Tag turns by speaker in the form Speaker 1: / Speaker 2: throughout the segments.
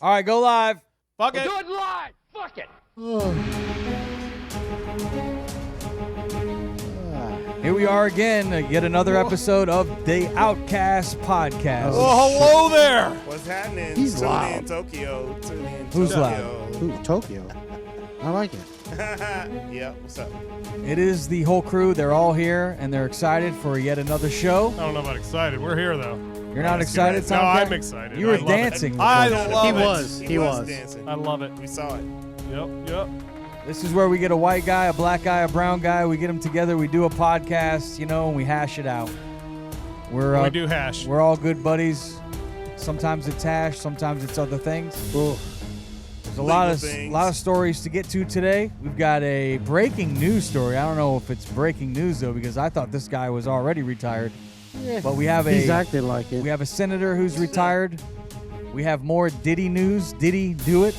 Speaker 1: All right, go live.
Speaker 2: Fuck it.
Speaker 3: Do it live. Fuck it.
Speaker 1: Here we are again, yet another episode of the Outcast Podcast.
Speaker 2: Oh, hello there.
Speaker 4: What's happening?
Speaker 5: He's
Speaker 4: Tune
Speaker 5: loud.
Speaker 4: in Tokyo. Tune in
Speaker 1: Who's
Speaker 4: Tokyo.
Speaker 5: Ooh, Tokyo. I like it.
Speaker 4: Yeah, what's up?
Speaker 1: It is the whole crew. They're all here, and they're excited for yet another show.
Speaker 2: I don't know about excited. We're here, though.
Speaker 1: You're not excited,
Speaker 2: No,
Speaker 1: Tomcat?
Speaker 2: I'm excited.
Speaker 1: You were
Speaker 2: I love
Speaker 1: dancing.
Speaker 2: It. I
Speaker 1: before.
Speaker 2: love
Speaker 5: He
Speaker 2: it.
Speaker 5: was.
Speaker 4: He was
Speaker 5: was.
Speaker 4: dancing.
Speaker 2: I love it.
Speaker 4: We saw it.
Speaker 2: Yep.
Speaker 1: This is where we get a white guy, a black guy, a brown guy. We get them together. We do a podcast, and we hash it out.
Speaker 2: We do hash.
Speaker 1: We're all good buddies. Sometimes it's hash. Sometimes it's other things. There's a lot of stories to get to today. We've got a breaking news story. I don't know if it's breaking news though, because I thought this guy was already retired.
Speaker 5: Yeah.
Speaker 1: But we have
Speaker 5: He's acting like it.
Speaker 1: we have a senator who's retired. We have more Diddy news. Diddy do it?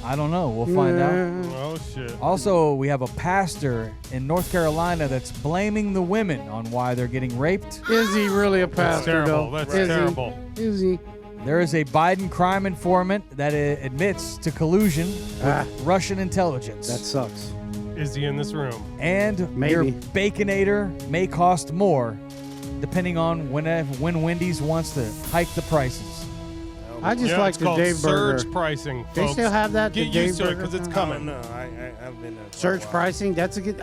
Speaker 1: I don't know. We'll find out.
Speaker 2: Oh, shit.
Speaker 1: Also, we have a pastor in North Carolina that's blaming the women on why they're getting raped.
Speaker 5: Is he really a
Speaker 2: That's
Speaker 5: pastor,
Speaker 2: terrible.
Speaker 5: though?
Speaker 2: That's
Speaker 5: Is he?
Speaker 2: terrible.
Speaker 5: Is he?
Speaker 1: There is a Biden crime informant that admits to collusion with Russian intelligence.
Speaker 5: That sucks.
Speaker 2: Is he in this room?
Speaker 1: And
Speaker 5: Maybe.
Speaker 1: your Baconator may cost more, depending on when Wendy's wants to hike the prices.
Speaker 5: I just
Speaker 2: Yeah,
Speaker 5: like
Speaker 2: it's
Speaker 5: the
Speaker 2: called
Speaker 5: Dave
Speaker 2: surge
Speaker 5: Burger.
Speaker 2: pricing,
Speaker 5: They
Speaker 2: folks.
Speaker 5: still have that?
Speaker 2: Get
Speaker 5: the Dave
Speaker 2: used to it
Speaker 5: Burger?
Speaker 2: because it's
Speaker 4: I
Speaker 2: coming.
Speaker 4: don't know. I've been there. for a
Speaker 5: Surge
Speaker 4: while.
Speaker 5: pricing. That's a good.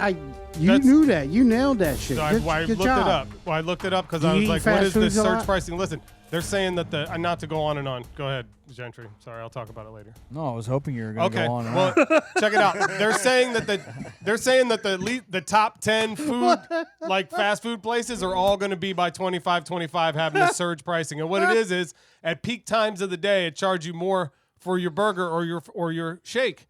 Speaker 5: You
Speaker 2: That's-
Speaker 5: knew that. You nailed that shit.
Speaker 2: So I
Speaker 5: Good
Speaker 2: looked
Speaker 5: job.
Speaker 2: it up. Well, I looked it up because
Speaker 5: Do
Speaker 2: I
Speaker 5: you
Speaker 2: was
Speaker 5: eat
Speaker 2: like, what
Speaker 5: fast
Speaker 2: is this
Speaker 5: foods a
Speaker 2: surge
Speaker 5: lot?
Speaker 2: pricing? Listen, they're saying that not to go on and on. Go ahead, Gentry. Sorry, I'll talk about it later.
Speaker 1: No, I was hoping you were going to
Speaker 2: Okay.
Speaker 1: go on and
Speaker 2: Well,
Speaker 1: on.
Speaker 2: check it out. They're saying that the top 10 food like fast food places are all going to be by 25 having this surge pricing. And what it is at peak times of the day it charge you more for your burger or your shake.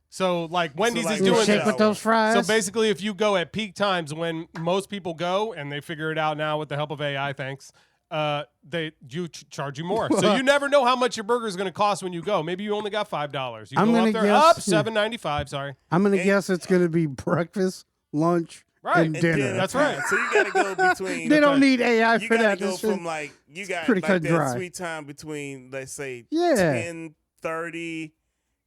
Speaker 2: So like Wendy's
Speaker 4: like
Speaker 2: is
Speaker 5: You
Speaker 2: doing
Speaker 5: shake
Speaker 2: this.
Speaker 5: with those fries.
Speaker 2: So basically, if you go at peak times when most people go, and they figure it out now with the help of AI, thanks, charge you more. So you never know how much your burger is going to cost when you go. Maybe you only got $5. You
Speaker 5: I'm
Speaker 2: go
Speaker 5: gonna
Speaker 2: up there,
Speaker 5: guess-
Speaker 2: up $7.95. Sorry,
Speaker 5: I'm gonna guess it's gonna be breakfast, lunch,
Speaker 2: Right.
Speaker 5: and
Speaker 4: And
Speaker 5: dinner.
Speaker 4: dinner
Speaker 2: That's
Speaker 4: time.
Speaker 2: right.
Speaker 4: So you got to go between.
Speaker 5: They don't need AI
Speaker 4: You
Speaker 5: for
Speaker 4: got to
Speaker 5: that.
Speaker 4: go
Speaker 5: This shit-
Speaker 4: from like you got
Speaker 5: pretty
Speaker 4: like
Speaker 5: cut
Speaker 4: that
Speaker 5: dry.
Speaker 4: sweet time between let's say
Speaker 5: Yeah.
Speaker 4: 10:30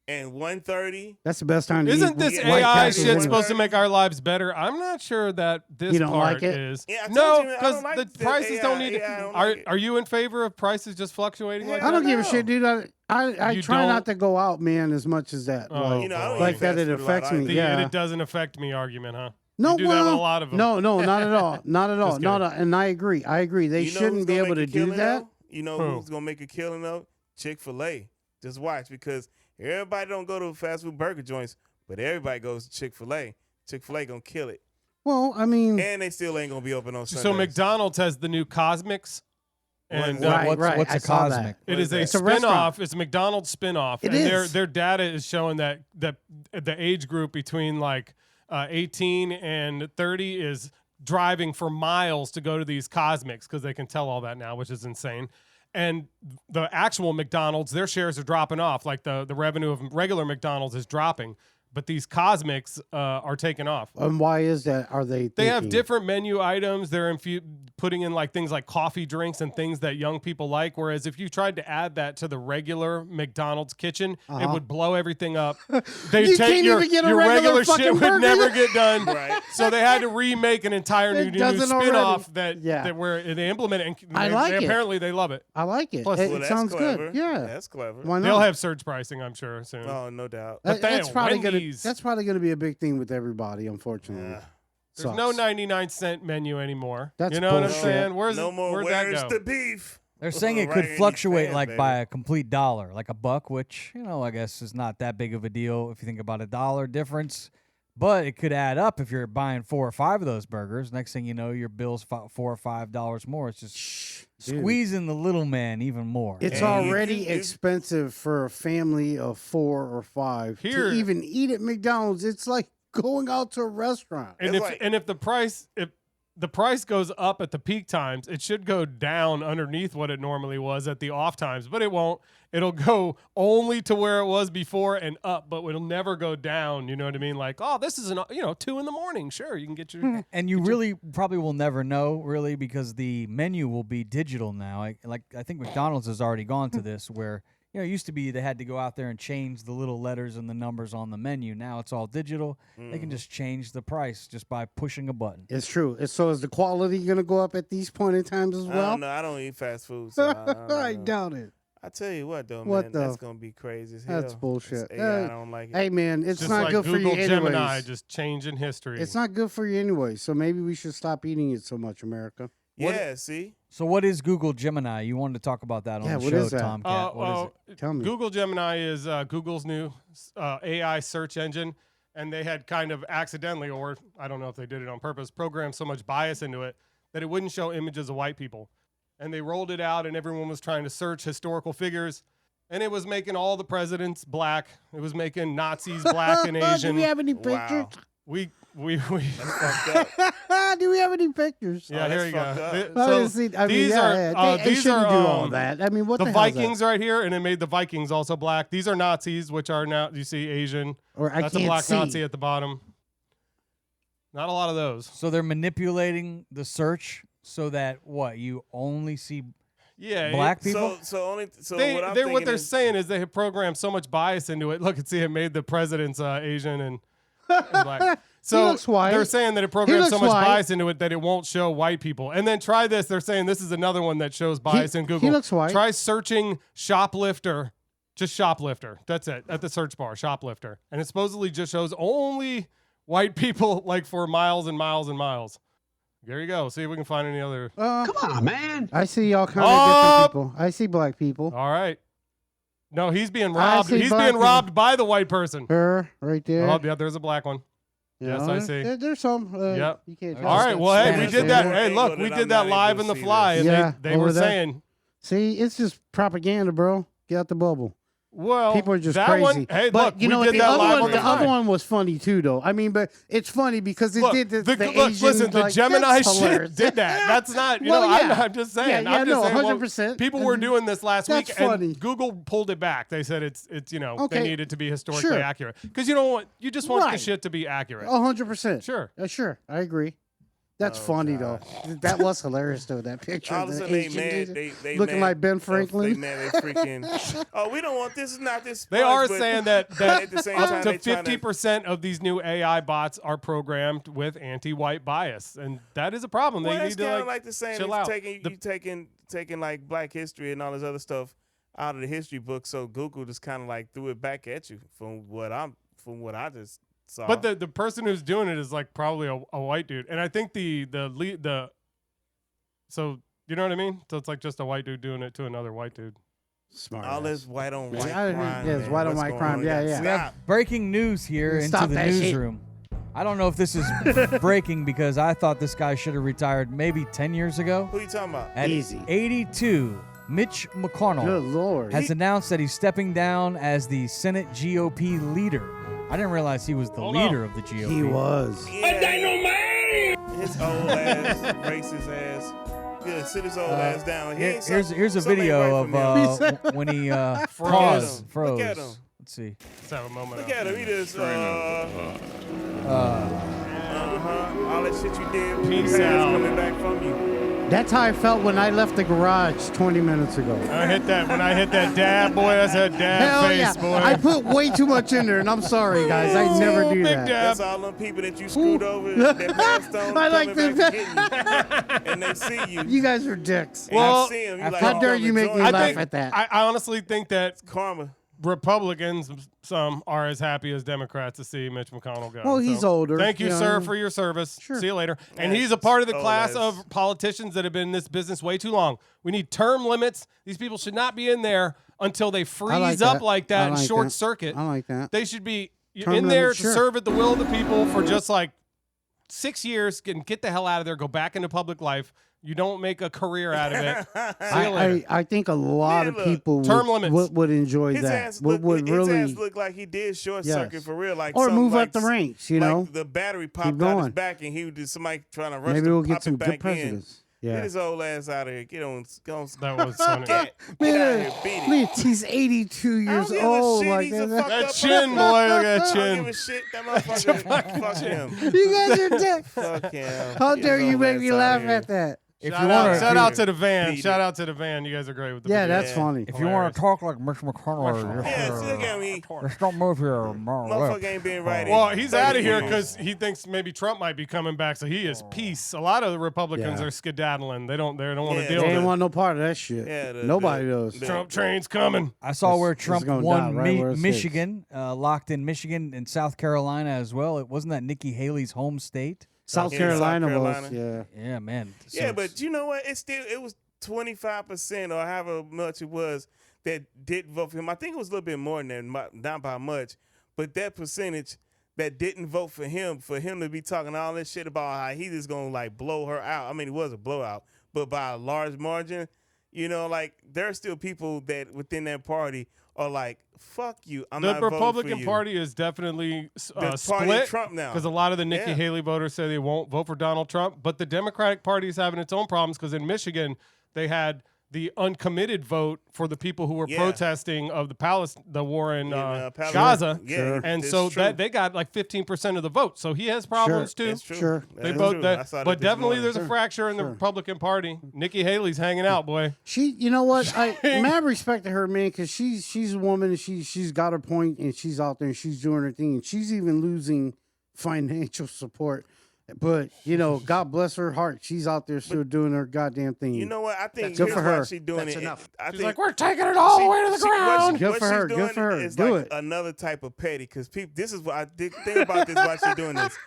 Speaker 4: and 1:30.
Speaker 5: That's the best time to
Speaker 2: isn't
Speaker 5: eat.
Speaker 2: this
Speaker 4: Yeah,
Speaker 5: White
Speaker 2: AI
Speaker 5: Castle
Speaker 2: shit
Speaker 5: windows.
Speaker 2: supposed to make our lives better? I'm not sure that this
Speaker 5: You don't
Speaker 2: part
Speaker 5: like it?
Speaker 2: is.
Speaker 4: Yeah, I told
Speaker 2: No,
Speaker 4: you, I
Speaker 2: because
Speaker 4: don't like
Speaker 2: the
Speaker 4: the
Speaker 2: prices
Speaker 4: AI.
Speaker 2: don't need.
Speaker 4: Yeah, I don't
Speaker 2: Are
Speaker 4: like it.
Speaker 2: are you in favor of prices just fluctuating like
Speaker 5: I
Speaker 2: that?
Speaker 5: don't give a shit, dude. I
Speaker 2: You
Speaker 5: try
Speaker 2: don't?
Speaker 5: not to go out, man, as much as that.
Speaker 2: Oh,
Speaker 5: like,
Speaker 4: You know, I don't
Speaker 5: like
Speaker 4: eat
Speaker 5: that
Speaker 4: fast
Speaker 5: it
Speaker 4: food a lot
Speaker 5: affects me.
Speaker 4: either.
Speaker 2: The
Speaker 5: Yeah.
Speaker 2: it doesn't affect me argument, huh?
Speaker 5: No,
Speaker 2: You do that with a lot of them.
Speaker 5: No, not at all. Not at all.
Speaker 2: Just
Speaker 5: Not
Speaker 2: kidding.
Speaker 5: and I agree. They
Speaker 4: You know
Speaker 5: shouldn't
Speaker 4: who's
Speaker 5: be
Speaker 4: gonna
Speaker 5: able to
Speaker 4: make a
Speaker 5: do
Speaker 4: killing,
Speaker 5: that.
Speaker 4: though? You know
Speaker 2: Who?
Speaker 4: who's gonna make a killing though? Chick-fil-A. Just watch, because everybody don't go to fast food burger joints, but everybody goes to Chick-fil-A. Chick-fil-A gonna kill it,
Speaker 5: Well, I mean,
Speaker 4: and they still ain't gonna be open on Sundays.
Speaker 2: So McDonald's has the new Cosmics, and
Speaker 4: What-
Speaker 1: What's
Speaker 5: I
Speaker 1: a
Speaker 5: saw that.
Speaker 1: cosmic?
Speaker 2: it
Speaker 4: What
Speaker 2: is
Speaker 4: is
Speaker 2: a
Speaker 4: that?
Speaker 5: It's a
Speaker 2: spin-off.
Speaker 5: restaurant.
Speaker 2: It's a McDonald's spin-off.
Speaker 5: It
Speaker 2: and
Speaker 5: is.
Speaker 2: Their data is showing that the age group between like 18 and 30 is driving for miles to go to these Cosmics because they can tell all that now, which is insane. And the actual McDonald's, their shares are dropping off. Like the revenue of regular McDonald's is dropping, but these Cosmics are taking off.
Speaker 5: and why is that? Are they?
Speaker 2: They have
Speaker 5: thinking-
Speaker 2: different menu items. They're putting in like things like coffee drinks and things that young people like. Whereas if you tried to add that to the regular McDonald's kitchen, it would blow everything up. They
Speaker 5: You can't even get a regular
Speaker 2: shit
Speaker 5: fucking
Speaker 2: would
Speaker 5: burger.
Speaker 2: never get done.
Speaker 4: Right.
Speaker 2: So they had to remake an entire
Speaker 5: It
Speaker 2: new
Speaker 5: doesn't
Speaker 2: spin-off
Speaker 5: already.
Speaker 2: that,
Speaker 5: Yeah.
Speaker 2: where they implement it. And
Speaker 5: I
Speaker 2: they,
Speaker 5: like
Speaker 2: they
Speaker 5: it.
Speaker 2: Apparently they love it.
Speaker 5: I like it.
Speaker 2: Plus-
Speaker 5: it
Speaker 4: Well, that's
Speaker 5: sounds
Speaker 4: clever.
Speaker 5: good. Yeah.
Speaker 4: That's clever.
Speaker 5: Why not?
Speaker 2: They'll have surge pricing, I'm sure, soon.
Speaker 4: Oh, no doubt.
Speaker 2: But
Speaker 5: That's
Speaker 2: they-
Speaker 5: probably gonna.
Speaker 2: Wendy's.
Speaker 5: That's probably gonna be a big thing with everybody. Unfortunately,
Speaker 4: Yeah.
Speaker 2: There's
Speaker 5: Sucks.
Speaker 2: no 99-cent menu anymore.
Speaker 5: That's
Speaker 2: you know what I'm
Speaker 5: bullshit.
Speaker 2: saying?
Speaker 4: No more.
Speaker 2: Where'd
Speaker 4: Where's
Speaker 2: that go?
Speaker 4: the beef?
Speaker 1: They're saying it
Speaker 4: Right
Speaker 1: could
Speaker 4: in your
Speaker 1: fluctuate
Speaker 4: fan,
Speaker 1: like
Speaker 4: baby.
Speaker 1: by a complete dollar, like a buck, which, I guess is not that big of a deal if you think about a dollar difference. But it could add up if you're buying 4 or 5 of those burgers. Next thing you know, your bill's $4 or $5 more. It's just
Speaker 5: Dude.
Speaker 1: squeezing the little man even more.
Speaker 5: It's
Speaker 4: And
Speaker 5: already
Speaker 4: you-
Speaker 5: expensive for a family of 4 or 5
Speaker 2: Here-
Speaker 5: to even eat at McDonald's. It's like going out to a restaurant.
Speaker 2: And
Speaker 4: It's
Speaker 2: if the price goes up at the peak times, it should go down underneath what it normally was at the off times, but it won't. It'll go only to where it was before and up, but it'll never go down. You know what I mean? Like, oh, this is 2 a.m. Sure, you can get your.
Speaker 1: And you really probably will never know, really, because the menu will be digital now. I think McDonald's has already gone to this where, it used to be they had to go out there and change the little letters and the numbers on the menu. Now it's all digital. They can just change the price just by pushing a button.
Speaker 5: It's true. So is the quality going to go up at these point in times as well?
Speaker 4: I don't know. I don't eat fast food. So
Speaker 5: I doubt it.
Speaker 4: I tell you what, though,
Speaker 5: What
Speaker 4: man,
Speaker 5: the-
Speaker 4: that's gonna be crazy as hell.
Speaker 5: That's bullshit.
Speaker 4: This AI, I don't like it.
Speaker 5: Hey, man, it's
Speaker 2: Just
Speaker 5: not
Speaker 2: like
Speaker 5: good
Speaker 2: Google
Speaker 5: for you
Speaker 2: Gemini,
Speaker 5: anyways.
Speaker 2: just changing history.
Speaker 5: It's not good for you anyway, so maybe we should stop eating it so much, America.
Speaker 4: Yeah, see,
Speaker 1: So what is Google Gemini? You wanted to talk about that on
Speaker 5: Yeah,
Speaker 1: the
Speaker 5: what
Speaker 1: show,
Speaker 5: is that?
Speaker 1: Tomcat. What is it?
Speaker 5: Tell me.
Speaker 2: Google Gemini is Google's new AI search engine, and they had kind of accidentally, or I don't know if they did it on purpose, programmed so much bias into it that it wouldn't show images of white people. And they rolled it out, and everyone was trying to search historical figures, and it was making all the presidents black. It was making Nazis black and Asian.
Speaker 5: Do we have any pictures?
Speaker 4: wow,
Speaker 2: we
Speaker 4: that's fucked up.
Speaker 5: Do we have any pictures?
Speaker 2: yeah,
Speaker 4: Oh,
Speaker 2: here
Speaker 4: that's
Speaker 2: you
Speaker 4: fucked
Speaker 2: go.
Speaker 4: up.
Speaker 2: Th-
Speaker 5: I
Speaker 2: So
Speaker 5: see, I mean,
Speaker 2: these
Speaker 5: yeah,
Speaker 2: are
Speaker 5: they
Speaker 2: these
Speaker 5: shouldn't
Speaker 2: are
Speaker 5: do all that. I mean, what the,
Speaker 2: the
Speaker 5: hell is
Speaker 2: Vikings right here, and it made the Vikings also black. These are Nazis, which are now you see Asian.
Speaker 5: that? Or I
Speaker 2: That's a
Speaker 5: can't
Speaker 2: black
Speaker 5: see.
Speaker 2: Nazi at the bottom. Not a lot of those.
Speaker 1: So they're manipulating the search so that you only see
Speaker 2: Yeah,
Speaker 1: black people?
Speaker 4: So what I'm
Speaker 2: what
Speaker 4: thinking
Speaker 2: they're
Speaker 4: is,
Speaker 2: saying is they have programmed so much bias into it. Look and see, it made the presidents Asian and black. So
Speaker 5: looks white.
Speaker 2: they're saying that it programmed so
Speaker 5: looks
Speaker 2: much
Speaker 5: white.
Speaker 2: bias into it that it won't show white people. And then try this. They're saying this is another one that shows bias in Google.
Speaker 5: he looks white.
Speaker 2: Try searching shoplifter, just shoplifter. That's it at the search bar, shoplifter, and it supposedly just shows only white people like for miles and miles and miles. There you go. See if we can find any other.
Speaker 3: Come on, man.
Speaker 5: I see all kind of different people. I see black people.
Speaker 2: All right. No, he's being
Speaker 5: I
Speaker 2: robbed.
Speaker 5: see
Speaker 2: He's
Speaker 5: black
Speaker 2: being
Speaker 5: people.
Speaker 2: robbed by the white person.
Speaker 5: Her right there.
Speaker 2: Oh, yeah, there's a black one.
Speaker 5: You
Speaker 2: yes,
Speaker 5: know,
Speaker 2: I see.
Speaker 5: There's some.
Speaker 2: Yep.
Speaker 5: You can't.
Speaker 2: All right. Well, hey, we
Speaker 1: Spanish
Speaker 2: did that.
Speaker 1: there.
Speaker 2: Hey, look, we
Speaker 4: Angle that
Speaker 2: did
Speaker 4: I'm
Speaker 2: that
Speaker 4: not
Speaker 2: live
Speaker 4: able
Speaker 2: in the
Speaker 4: to see
Speaker 2: fly, and
Speaker 5: this. Yeah,
Speaker 2: they were
Speaker 5: over there.
Speaker 2: saying,
Speaker 5: See, it's just propaganda, bro. Get out the bubble.
Speaker 2: well,
Speaker 5: People are just
Speaker 2: that
Speaker 5: crazy.
Speaker 2: one. Hey,
Speaker 5: but
Speaker 2: look,
Speaker 5: you know
Speaker 2: we
Speaker 5: what?
Speaker 2: did
Speaker 5: The
Speaker 2: that
Speaker 5: other
Speaker 2: live
Speaker 5: one,
Speaker 2: on the
Speaker 5: the
Speaker 2: fly.
Speaker 5: other one was funny too, though. I mean, but it's funny because it
Speaker 2: Look,
Speaker 5: did the
Speaker 2: look,
Speaker 5: Asian,
Speaker 2: listen, the
Speaker 5: like,
Speaker 2: Gemini
Speaker 5: that's
Speaker 2: shit
Speaker 5: hilarious.
Speaker 2: did that. That's not,
Speaker 5: Well, yeah.
Speaker 2: I'm just saying.
Speaker 5: Yeah,
Speaker 2: I'm just
Speaker 5: no,
Speaker 2: saying, well,
Speaker 5: 100%.
Speaker 2: people were doing this last
Speaker 5: That's
Speaker 2: week,
Speaker 5: funny.
Speaker 2: and Google pulled it back. They said it's they
Speaker 5: Okay.
Speaker 2: needed to be historically
Speaker 5: Sure.
Speaker 2: accurate because you just want the
Speaker 5: Right.
Speaker 2: shit to be accurate.
Speaker 5: 100%.
Speaker 2: Sure.
Speaker 5: Sure. I agree. That's funny though. That was hilarious though. That picture
Speaker 4: all
Speaker 5: of
Speaker 4: of a
Speaker 5: the
Speaker 4: sudden they
Speaker 5: Asian
Speaker 4: mad,
Speaker 5: dude
Speaker 4: they
Speaker 5: looking
Speaker 4: mad,
Speaker 5: like Ben Franklin.
Speaker 4: They mad, they freaking. Oh, we don't want this. It's not this.
Speaker 2: They are
Speaker 4: but
Speaker 2: saying that
Speaker 4: at the same
Speaker 2: up
Speaker 4: time,
Speaker 2: to
Speaker 4: they trying
Speaker 2: 50% of these new AI bots are programmed with anti-white bias, and that is a problem.
Speaker 4: Well,
Speaker 2: They
Speaker 4: that's
Speaker 2: need to
Speaker 4: kind of like the same
Speaker 2: chill
Speaker 4: as
Speaker 2: out.
Speaker 4: taking like Black history and all this other stuff out of the history book. So Google just kind of like threw it back at you from what I just saw.
Speaker 2: But the person who's doing it is like probably a white dude, and I think so you know what I mean. So it's like just a white dude doing it to another white dude.
Speaker 5: Smart.
Speaker 4: all
Speaker 5: ass.
Speaker 4: this white on white
Speaker 5: Yeah,
Speaker 4: crime.
Speaker 5: yeah, it's
Speaker 4: man.
Speaker 5: white on
Speaker 4: What's
Speaker 5: white
Speaker 4: going
Speaker 5: crime.
Speaker 4: on?
Speaker 5: Yeah,
Speaker 4: You
Speaker 5: yeah.
Speaker 4: gotta stop.
Speaker 1: breaking news here into
Speaker 5: Stop
Speaker 1: the
Speaker 5: that shit.
Speaker 1: newsroom. I don't know if this is breaking because I thought this guy should have retired maybe 10 years ago.
Speaker 4: Who you talking about?
Speaker 1: At
Speaker 5: Easy.
Speaker 1: 82, Mitch McConnell
Speaker 5: Good lord.
Speaker 1: has announced that he's stepping down as the Senate GOP leader. I didn't realize he was the
Speaker 2: Hold
Speaker 1: leader
Speaker 2: on.
Speaker 1: of the GOP.
Speaker 5: He was.
Speaker 4: His old ass, racist ass. Yeah, sit his old ass down. He ain't
Speaker 1: Here's a
Speaker 4: something ain't
Speaker 1: video
Speaker 4: right
Speaker 1: of
Speaker 4: from him.
Speaker 1: when he
Speaker 2: Froze.
Speaker 1: froze.
Speaker 4: Look at him.
Speaker 1: Let's see.
Speaker 2: Let's have a moment.
Speaker 4: Look at him. He just all that shit you did.
Speaker 2: Peace
Speaker 4: Peace
Speaker 2: out.
Speaker 4: coming back from you.
Speaker 5: That's how I felt when I left the garage 20 minutes ago.
Speaker 2: I hit that when I hit that dab, boy. That's a dab
Speaker 5: Hell
Speaker 2: face,
Speaker 5: yeah.
Speaker 2: boy.
Speaker 5: I put way too much in there, and I'm sorry, guys. I never do
Speaker 2: big
Speaker 5: that.
Speaker 2: dab.
Speaker 4: That's all them people that you screwed over that passed on
Speaker 5: I like
Speaker 4: coming
Speaker 5: that.
Speaker 4: back to get you. And they see you.
Speaker 5: You guys are dicks.
Speaker 4: And
Speaker 2: Well,
Speaker 4: you see him, you
Speaker 1: how
Speaker 4: like,
Speaker 5: How
Speaker 4: oh,
Speaker 5: dare
Speaker 4: come
Speaker 5: you
Speaker 4: and
Speaker 5: make me
Speaker 4: join
Speaker 5: laugh
Speaker 4: me.
Speaker 5: at that?
Speaker 2: I honestly think that
Speaker 4: Karma.
Speaker 2: Republicans, some are as happy as Democrats to see Mitch McConnell go.
Speaker 5: Well, he's older,
Speaker 2: Thank you,
Speaker 5: you
Speaker 2: sir,
Speaker 5: know.
Speaker 2: for your service.
Speaker 5: Sure.
Speaker 2: See you later. And
Speaker 4: Yeah,
Speaker 2: he's a part of the
Speaker 4: old
Speaker 2: class
Speaker 4: ass.
Speaker 2: of politicians that have been in this business way too long. We need term limits. These people should not be in there until they freeze up
Speaker 5: that.
Speaker 2: like
Speaker 5: I
Speaker 2: that and
Speaker 5: like
Speaker 2: short
Speaker 5: that.
Speaker 2: circuit.
Speaker 5: I like that.
Speaker 2: They should be
Speaker 5: Term
Speaker 2: in there
Speaker 5: limit,
Speaker 2: to
Speaker 5: sure.
Speaker 2: serve at the will of the people for just like 6 years. Get the hell out of there. Go back into public life. You don't make a career out of it. See you later.
Speaker 5: I think a lot
Speaker 4: Man,
Speaker 5: of
Speaker 4: look,
Speaker 5: people
Speaker 2: term limits.
Speaker 5: would enjoy
Speaker 4: His
Speaker 5: that.
Speaker 4: ass
Speaker 5: Would
Speaker 4: look, his
Speaker 5: really,
Speaker 4: ass look like he did short
Speaker 5: Yes.
Speaker 4: circuit for real. Like
Speaker 5: or
Speaker 4: something
Speaker 5: move
Speaker 4: like,
Speaker 5: up the ranks, you
Speaker 4: like
Speaker 5: know?
Speaker 4: the battery popped out
Speaker 5: going.
Speaker 4: his back and he was just somebody trying to rush
Speaker 5: Maybe
Speaker 4: to
Speaker 5: we'll get
Speaker 4: pop
Speaker 5: some
Speaker 4: it
Speaker 5: good
Speaker 4: back in.
Speaker 5: presidents.
Speaker 4: Get
Speaker 5: Yeah.
Speaker 4: his old ass out of here. Get on.
Speaker 2: That was funny.
Speaker 4: Get out of
Speaker 5: Man,
Speaker 4: here. Beat it.
Speaker 5: man, he's 82
Speaker 4: I don't
Speaker 5: years
Speaker 4: give a
Speaker 5: old.
Speaker 4: shit.
Speaker 5: Like
Speaker 4: He's a
Speaker 5: that.
Speaker 4: fucked
Speaker 2: That
Speaker 4: up
Speaker 2: chin, boy. Look at that
Speaker 4: I don't give a
Speaker 2: chin.
Speaker 4: shit. That motherfucker. Fuck him.
Speaker 5: You guys are dicks.
Speaker 4: Fuck him.
Speaker 5: How
Speaker 4: Get
Speaker 5: dare
Speaker 4: his
Speaker 5: you
Speaker 4: old
Speaker 5: make
Speaker 4: ass
Speaker 5: me
Speaker 4: out of
Speaker 5: laugh
Speaker 4: here.
Speaker 5: at that?
Speaker 1: If
Speaker 2: Shout
Speaker 1: you
Speaker 2: out,
Speaker 1: want
Speaker 2: shout
Speaker 1: to,
Speaker 2: out to the van.
Speaker 4: Beat
Speaker 2: Shout
Speaker 4: it.
Speaker 2: out to the van. You guys are great with the
Speaker 5: Yeah,
Speaker 2: video.
Speaker 5: that's funny.
Speaker 1: if you want to talk like Mitch McConnell,
Speaker 4: Yeah, see, look at me.
Speaker 1: just don't move your
Speaker 4: Motherfucker ain't been right. in
Speaker 2: Well, he's
Speaker 4: 30
Speaker 2: out of here
Speaker 4: years.
Speaker 2: because he thinks maybe Trump might be coming back, so he is peace. A lot of the Republicans
Speaker 5: Yeah.
Speaker 2: are skedaddling. They don't want to
Speaker 4: Yeah,
Speaker 2: deal
Speaker 5: They
Speaker 2: with
Speaker 5: ain't
Speaker 2: it.
Speaker 5: want no part of that shit.
Speaker 4: Yeah,
Speaker 5: Nobody does.
Speaker 2: Trump train's coming.
Speaker 1: I saw where
Speaker 5: This is
Speaker 1: Trump
Speaker 5: gonna
Speaker 1: won
Speaker 5: die right where it sits.
Speaker 1: Michigan, locked in Michigan and South Carolina as well. It wasn't that Nikki Haley's home state.
Speaker 5: South
Speaker 4: Yeah,
Speaker 5: Carolina
Speaker 4: South
Speaker 5: was,
Speaker 4: Carolina.
Speaker 1: Yeah, man. So
Speaker 4: Yeah, but you know what? It was 25% or however much it was that didn't vote for him. I think it was a little bit more than that, not by much, but that percentage that didn't vote for him to be talking all this shit about how he just gonna like blow her out. I mean, it was a blowout, but by a large margin, you know, like there are still people that within that party are like, "Fuck you." I'm
Speaker 2: The
Speaker 4: not voting
Speaker 2: Republican
Speaker 4: for you.
Speaker 2: Party is definitely
Speaker 4: The party of
Speaker 2: split
Speaker 4: Trump now.
Speaker 2: because a lot of the Nikki
Speaker 4: Yeah.
Speaker 2: Haley voters say they won't vote for Donald Trump, but the Democratic Party is having its own problems because in Michigan they had the uncommitted vote for the people who were
Speaker 4: Yeah.
Speaker 2: protesting of the war in
Speaker 4: Palestine.
Speaker 2: Gaza,
Speaker 4: Yeah,
Speaker 5: Sure.
Speaker 2: and
Speaker 4: it's
Speaker 2: so
Speaker 4: true.
Speaker 2: that they got like 15% of the vote. So he has problems too.
Speaker 4: It's true.
Speaker 5: Sure.
Speaker 2: They
Speaker 4: That's
Speaker 2: both,
Speaker 4: true.
Speaker 2: that,
Speaker 4: I saw that
Speaker 2: but
Speaker 4: this
Speaker 2: definitely
Speaker 4: morning.
Speaker 2: there's a fracture in the Republican Party. Nikki Haley's hanging out, boy.
Speaker 5: You know what? I mad respect to her, man, because she's a woman and she's got her point and she's out there and she's doing her thing and she's even losing financial support. But you know, God bless her heart. She's out there still doing her goddamn thing.
Speaker 4: You know what? I think
Speaker 5: Good
Speaker 4: here's
Speaker 5: for
Speaker 4: why
Speaker 5: her.
Speaker 4: she's doing
Speaker 3: That's
Speaker 4: it.
Speaker 3: enough.
Speaker 4: I
Speaker 2: She's
Speaker 4: think
Speaker 2: like, we're taking it all the way to the ground.
Speaker 5: Good for her,
Speaker 4: she's
Speaker 5: good
Speaker 4: doing
Speaker 5: for her.
Speaker 4: is
Speaker 5: Do
Speaker 4: like
Speaker 5: it.
Speaker 4: another type of petty because people. This is what I think about this. Why she's doing this?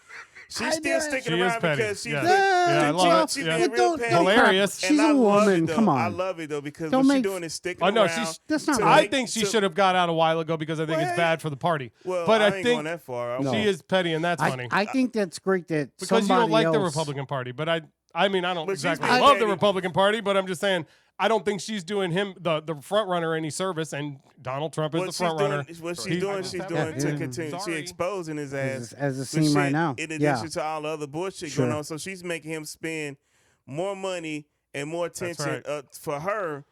Speaker 4: She's still sticking
Speaker 2: She is
Speaker 4: around
Speaker 2: petty.
Speaker 4: because she's
Speaker 2: Yeah.
Speaker 4: been,
Speaker 2: Yeah, I love it.
Speaker 4: she's
Speaker 2: Yeah.
Speaker 4: being
Speaker 5: But
Speaker 4: real
Speaker 5: don't-
Speaker 4: petty.
Speaker 2: Hilarious.
Speaker 4: And
Speaker 5: She's
Speaker 4: I
Speaker 5: a
Speaker 4: love
Speaker 5: woman.
Speaker 4: it, though.
Speaker 5: Come on.
Speaker 4: I love it though because
Speaker 5: Don't
Speaker 4: what she's
Speaker 5: make-
Speaker 4: doing is sticking
Speaker 2: Oh no,
Speaker 4: around.
Speaker 5: That's not
Speaker 4: to
Speaker 5: right.
Speaker 2: I
Speaker 4: make-
Speaker 2: think she
Speaker 4: to-
Speaker 2: should have got out a while ago because I think it's
Speaker 4: Well,
Speaker 2: bad for the party.
Speaker 4: Well,
Speaker 2: but
Speaker 4: I
Speaker 2: I
Speaker 4: ain't
Speaker 2: think
Speaker 4: going that far.
Speaker 5: No.
Speaker 2: she is petty, and that's funny.
Speaker 5: I think that's great that
Speaker 2: Because you
Speaker 5: somebody
Speaker 2: don't like the
Speaker 5: else-
Speaker 2: Republican Party, but I mean, I don't
Speaker 4: But she's
Speaker 2: exactly
Speaker 4: been
Speaker 2: love the
Speaker 4: petty.
Speaker 2: Republican Party, but I'm just saying I don't think she's doing him the front runner any service, and Donald Trump is
Speaker 4: What
Speaker 2: the
Speaker 4: she's
Speaker 2: front
Speaker 4: doing,
Speaker 2: runner.
Speaker 4: what she's
Speaker 2: He's-
Speaker 4: doing, she's doing to
Speaker 5: Yeah.
Speaker 4: continue. She
Speaker 2: Sorry.
Speaker 4: exposing his ass
Speaker 5: as it
Speaker 4: for
Speaker 5: seems right
Speaker 4: shit
Speaker 5: now.
Speaker 4: In
Speaker 5: Yeah.
Speaker 4: addition to all the other bullshit
Speaker 5: Sure.
Speaker 4: going on, so she's making him spend more money and more attention
Speaker 2: right.
Speaker 4: for her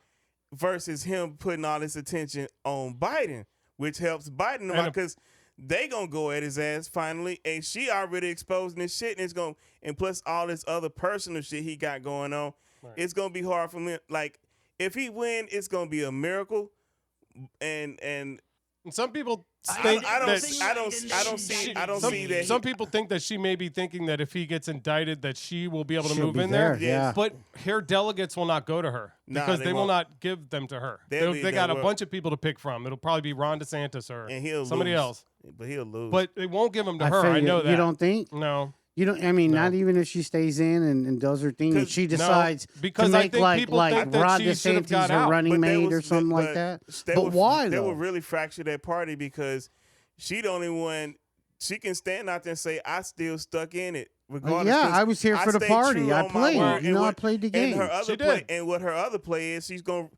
Speaker 4: versus him putting all this attention on Biden, which helps Biden
Speaker 2: And
Speaker 4: because they gonna go at his ass finally, and she already exposing this shit, and it's gonna and plus all this other personal shit he got going on.
Speaker 2: Right.
Speaker 4: It's gonna be hard for him. Like if he win, it's gonna be a miracle, and
Speaker 2: And some people
Speaker 4: I
Speaker 2: think
Speaker 4: don't
Speaker 2: that
Speaker 4: see that.
Speaker 2: some people think that she may be thinking that if he gets indicted, that she will be able to
Speaker 5: She'll
Speaker 2: move
Speaker 5: be
Speaker 2: in there.
Speaker 5: there, yeah.
Speaker 2: But her delegates will not go to her
Speaker 4: Nah,
Speaker 2: because
Speaker 4: they
Speaker 2: they will
Speaker 4: won't.
Speaker 2: not give them to her.
Speaker 4: They'll
Speaker 2: They
Speaker 4: be-
Speaker 2: got
Speaker 4: they
Speaker 2: a
Speaker 4: will.
Speaker 2: bunch of people to pick from. It'll probably be Ron DeSantis or
Speaker 4: and he'll
Speaker 2: somebody
Speaker 4: lose.
Speaker 2: else.
Speaker 4: But he'll lose.
Speaker 2: But they won't give them to her.
Speaker 5: feel
Speaker 2: I
Speaker 5: you.
Speaker 2: know that.
Speaker 5: You don't think?
Speaker 2: No.
Speaker 5: You don't. I mean,
Speaker 2: No.
Speaker 5: not even if she stays in and does her thing, and
Speaker 4: 'Cause-
Speaker 5: she
Speaker 2: No,
Speaker 5: decides
Speaker 2: because
Speaker 5: to
Speaker 2: I
Speaker 5: make
Speaker 2: think
Speaker 5: like
Speaker 2: people
Speaker 5: like
Speaker 2: think that
Speaker 5: Ron
Speaker 2: she should have
Speaker 5: DeSantis
Speaker 2: got
Speaker 5: a
Speaker 2: out.
Speaker 5: running
Speaker 4: But
Speaker 5: mate or something like that. But why
Speaker 4: They
Speaker 5: though?
Speaker 4: will really fracture that party because she the only one. She can stand out there and say, "I still stuck in it." Regardless,
Speaker 5: Yeah,
Speaker 4: 'cause
Speaker 5: I was here for the
Speaker 4: stayed
Speaker 5: party.
Speaker 4: true
Speaker 5: I
Speaker 4: on my
Speaker 5: played.
Speaker 4: word.
Speaker 5: You
Speaker 4: And
Speaker 5: know, I
Speaker 4: what-
Speaker 5: played the
Speaker 4: And
Speaker 5: game.
Speaker 4: her other
Speaker 2: She
Speaker 4: play,
Speaker 2: did.
Speaker 4: and what her other play is, she's gonna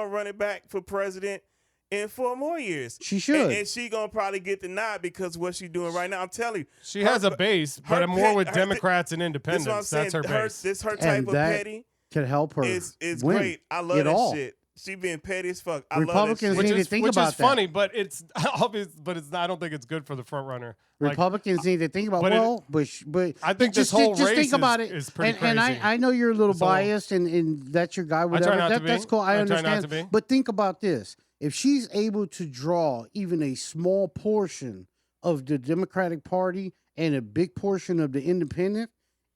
Speaker 4: run it back for president in 4 more years.
Speaker 5: She should.
Speaker 4: and she gonna probably get the nod because what she's doing right now. I'm telling you,
Speaker 2: She has a base, but
Speaker 4: her
Speaker 2: more
Speaker 4: pet-
Speaker 2: with
Speaker 4: her-
Speaker 2: Democrats and
Speaker 4: This
Speaker 2: independents.
Speaker 4: is what I'm saying.
Speaker 2: That's her base.
Speaker 4: This her type
Speaker 5: And
Speaker 4: of
Speaker 5: that
Speaker 4: petty
Speaker 5: Could help her.
Speaker 4: is
Speaker 5: win
Speaker 4: great. I love
Speaker 5: it
Speaker 4: that
Speaker 5: all.
Speaker 4: shit. She being petty as fuck. I love
Speaker 5: Republicans
Speaker 4: that
Speaker 2: which
Speaker 4: shit.
Speaker 5: need to
Speaker 2: is,
Speaker 5: think
Speaker 2: which
Speaker 5: about
Speaker 2: is
Speaker 5: that.
Speaker 2: funny, but it's obvious. But it's. I don't think it's good for the front runner. Like,
Speaker 5: Republicans need to think about
Speaker 2: but it-
Speaker 5: but
Speaker 2: I think
Speaker 5: just,
Speaker 2: this whole
Speaker 5: just
Speaker 2: race
Speaker 5: think about it.
Speaker 2: is pretty
Speaker 5: and
Speaker 2: crazy.
Speaker 5: I know you're a little
Speaker 2: This whole-
Speaker 5: biased and that's your guy. Whatever.
Speaker 2: not to be.
Speaker 5: That's cool. I
Speaker 2: I try not
Speaker 5: understand.
Speaker 2: to be.
Speaker 5: But think about this: if she's able to draw even a small portion of the Democratic Party and a big portion of the Independent,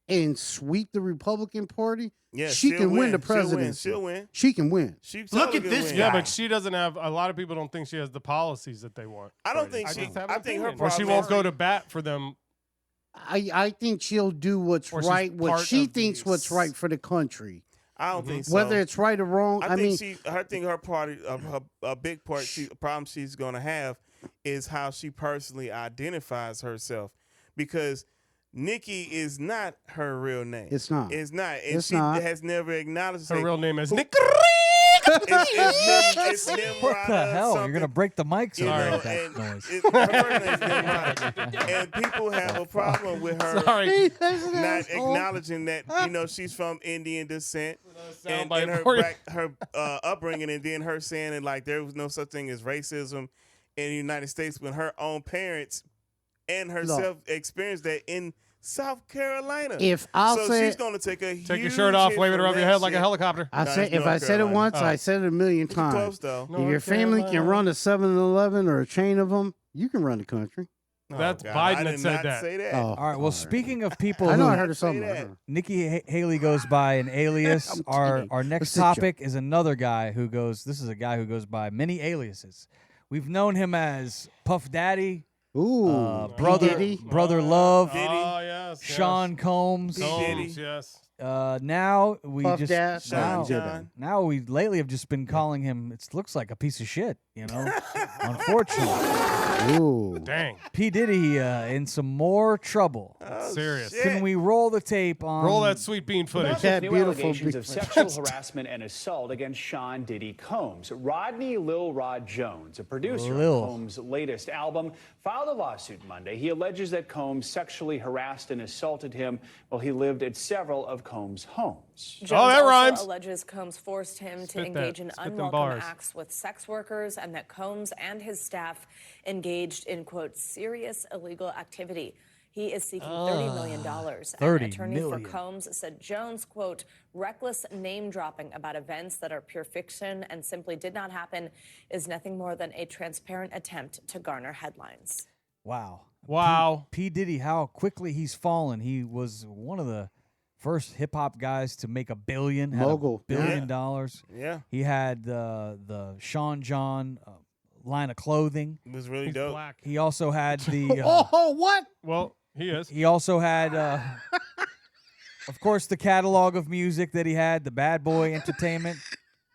Speaker 5: and sweep the Republican Party,
Speaker 4: Yeah,
Speaker 5: she
Speaker 4: she'll
Speaker 5: can win the
Speaker 4: She'll win.
Speaker 5: presidency.
Speaker 4: She'll win.
Speaker 5: She can win.
Speaker 4: She
Speaker 3: Look
Speaker 4: totally
Speaker 3: at
Speaker 4: can
Speaker 3: this
Speaker 4: win.
Speaker 3: guy.
Speaker 2: yeah, but she doesn't have. A lot of people don't think she has the policies that they want.
Speaker 4: I don't think
Speaker 2: I
Speaker 4: she.
Speaker 2: just have an
Speaker 4: I think her
Speaker 2: opinion. Or she
Speaker 4: problem
Speaker 2: won't
Speaker 4: is-
Speaker 2: go to bat for them.
Speaker 5: I think she'll do what's
Speaker 2: Or she's
Speaker 5: right, what
Speaker 2: part
Speaker 5: she
Speaker 2: of
Speaker 5: thinks
Speaker 2: the-
Speaker 5: what's right for the country.
Speaker 4: I don't think so.
Speaker 5: Whether it's right or wrong,
Speaker 4: I
Speaker 5: mean,
Speaker 4: think her party, a big part, problem she's gonna have is how she personally identifies herself, because Nikki is not her real name.
Speaker 5: It's not.
Speaker 4: It's not. And
Speaker 5: It's
Speaker 4: she
Speaker 5: not.
Speaker 4: has never acknowledged
Speaker 2: Her
Speaker 4: it.
Speaker 2: real name is Nick.
Speaker 4: It's
Speaker 1: What the
Speaker 4: Nimrod
Speaker 1: hell? You're
Speaker 4: something.
Speaker 1: gonna break the mic so
Speaker 4: You know,
Speaker 1: with that
Speaker 4: and
Speaker 1: noise.
Speaker 4: her first name's Nimrod. And people have a problem with her
Speaker 2: Sorry.
Speaker 4: not acknowledging that she's from Indian descent and
Speaker 2: soundbite
Speaker 4: her
Speaker 2: for you.
Speaker 4: her upbringing, and then her saying that like there was no such thing as racism in the United States when her own parents and herself experienced that in South Carolina.
Speaker 5: If I'll
Speaker 4: so
Speaker 5: say
Speaker 4: she's going to take a
Speaker 2: Take your shirt off, wave it above your head like a helicopter.
Speaker 5: I
Speaker 4: No,
Speaker 5: say
Speaker 4: it's
Speaker 5: if
Speaker 4: North
Speaker 5: I said it
Speaker 4: Carolina.
Speaker 5: once,
Speaker 2: Oh.
Speaker 5: I said it a million times.
Speaker 4: Close though.
Speaker 5: If your
Speaker 2: North
Speaker 5: family can
Speaker 2: Carolina.
Speaker 5: run a 7-Eleven or a chain of them, you can run the country.
Speaker 2: That's
Speaker 4: God,
Speaker 2: Biden
Speaker 4: I
Speaker 2: that
Speaker 4: did
Speaker 2: said
Speaker 4: not
Speaker 2: that.
Speaker 4: Say that.
Speaker 5: Oh,
Speaker 1: All right. Well, speaking of people
Speaker 5: I know
Speaker 1: who
Speaker 5: I heard of
Speaker 4: Say
Speaker 5: something.
Speaker 4: that.
Speaker 1: Nikki Haley goes by an alias.
Speaker 5: I'm
Speaker 1: our
Speaker 5: kidding.
Speaker 1: our next
Speaker 5: It's a joke.
Speaker 1: topic is another guy who goes. This is a guy who goes by many aliases. We've known him as Puff Daddy,
Speaker 5: Ooh,
Speaker 1: brother
Speaker 5: Diddy.
Speaker 1: Brother Love,
Speaker 4: Diddy.
Speaker 2: Oh, yes.
Speaker 1: Sean Combs.
Speaker 4: Diddy.
Speaker 2: Combs, yes.
Speaker 1: Now we
Speaker 5: Puff
Speaker 1: just
Speaker 5: Dad.
Speaker 1: now,
Speaker 4: Sean John.
Speaker 1: now we lately have just been calling him. It looks like a piece of shit. You know, unfortunately,
Speaker 5: Ooh.
Speaker 2: Dang.
Speaker 1: P Diddy in some more trouble.
Speaker 4: Oh,
Speaker 2: Serious.
Speaker 4: shit.
Speaker 1: Can we roll the tape on?
Speaker 2: Roll that sweet bean footage.
Speaker 5: That
Speaker 3: New
Speaker 5: beautiful
Speaker 3: allegations
Speaker 5: big-
Speaker 3: of sexual harassment and assault against Sean Diddy Combs. Rodney Lil Rod Jones, a producer
Speaker 1: Lil.
Speaker 3: of Combs' latest album, filed a lawsuit Monday. He alleges that Combs sexually harassed and assaulted him while he lived at several of Combs' homes.
Speaker 6: Jones
Speaker 2: Oh, that
Speaker 6: also
Speaker 2: rhymes.
Speaker 6: alleges Combs forced him
Speaker 2: Spit
Speaker 6: to engage
Speaker 2: that.
Speaker 6: in
Speaker 2: Spit them
Speaker 6: unwelcome
Speaker 2: bars.
Speaker 6: acts with sex workers and that Combs and his staff engaged in, quote, serious illegal activity. He is seeking $30 million.
Speaker 1: $30
Speaker 6: An attorney
Speaker 1: million.
Speaker 6: for Combs said Jones, quote, reckless name dropping about events that are pure fiction and simply did not happen is nothing more than a transparent attempt to garner headlines.
Speaker 1: Wow.
Speaker 2: Wow.
Speaker 1: P Diddy, how quickly he's fallen. He was one of the first hip hop guys to make $1 billion. had
Speaker 5: Mogul.
Speaker 1: $1 billion
Speaker 4: Yeah.
Speaker 1: dollars.
Speaker 4: Yeah,
Speaker 1: He had the Sean John line of clothing.
Speaker 4: it was really
Speaker 2: He's
Speaker 4: dope.
Speaker 2: black.
Speaker 1: He also had the.
Speaker 5: Oh, what?
Speaker 2: Well, he is.
Speaker 1: He also had, of course, the catalog of music that he had, the Bad Boy Entertainment.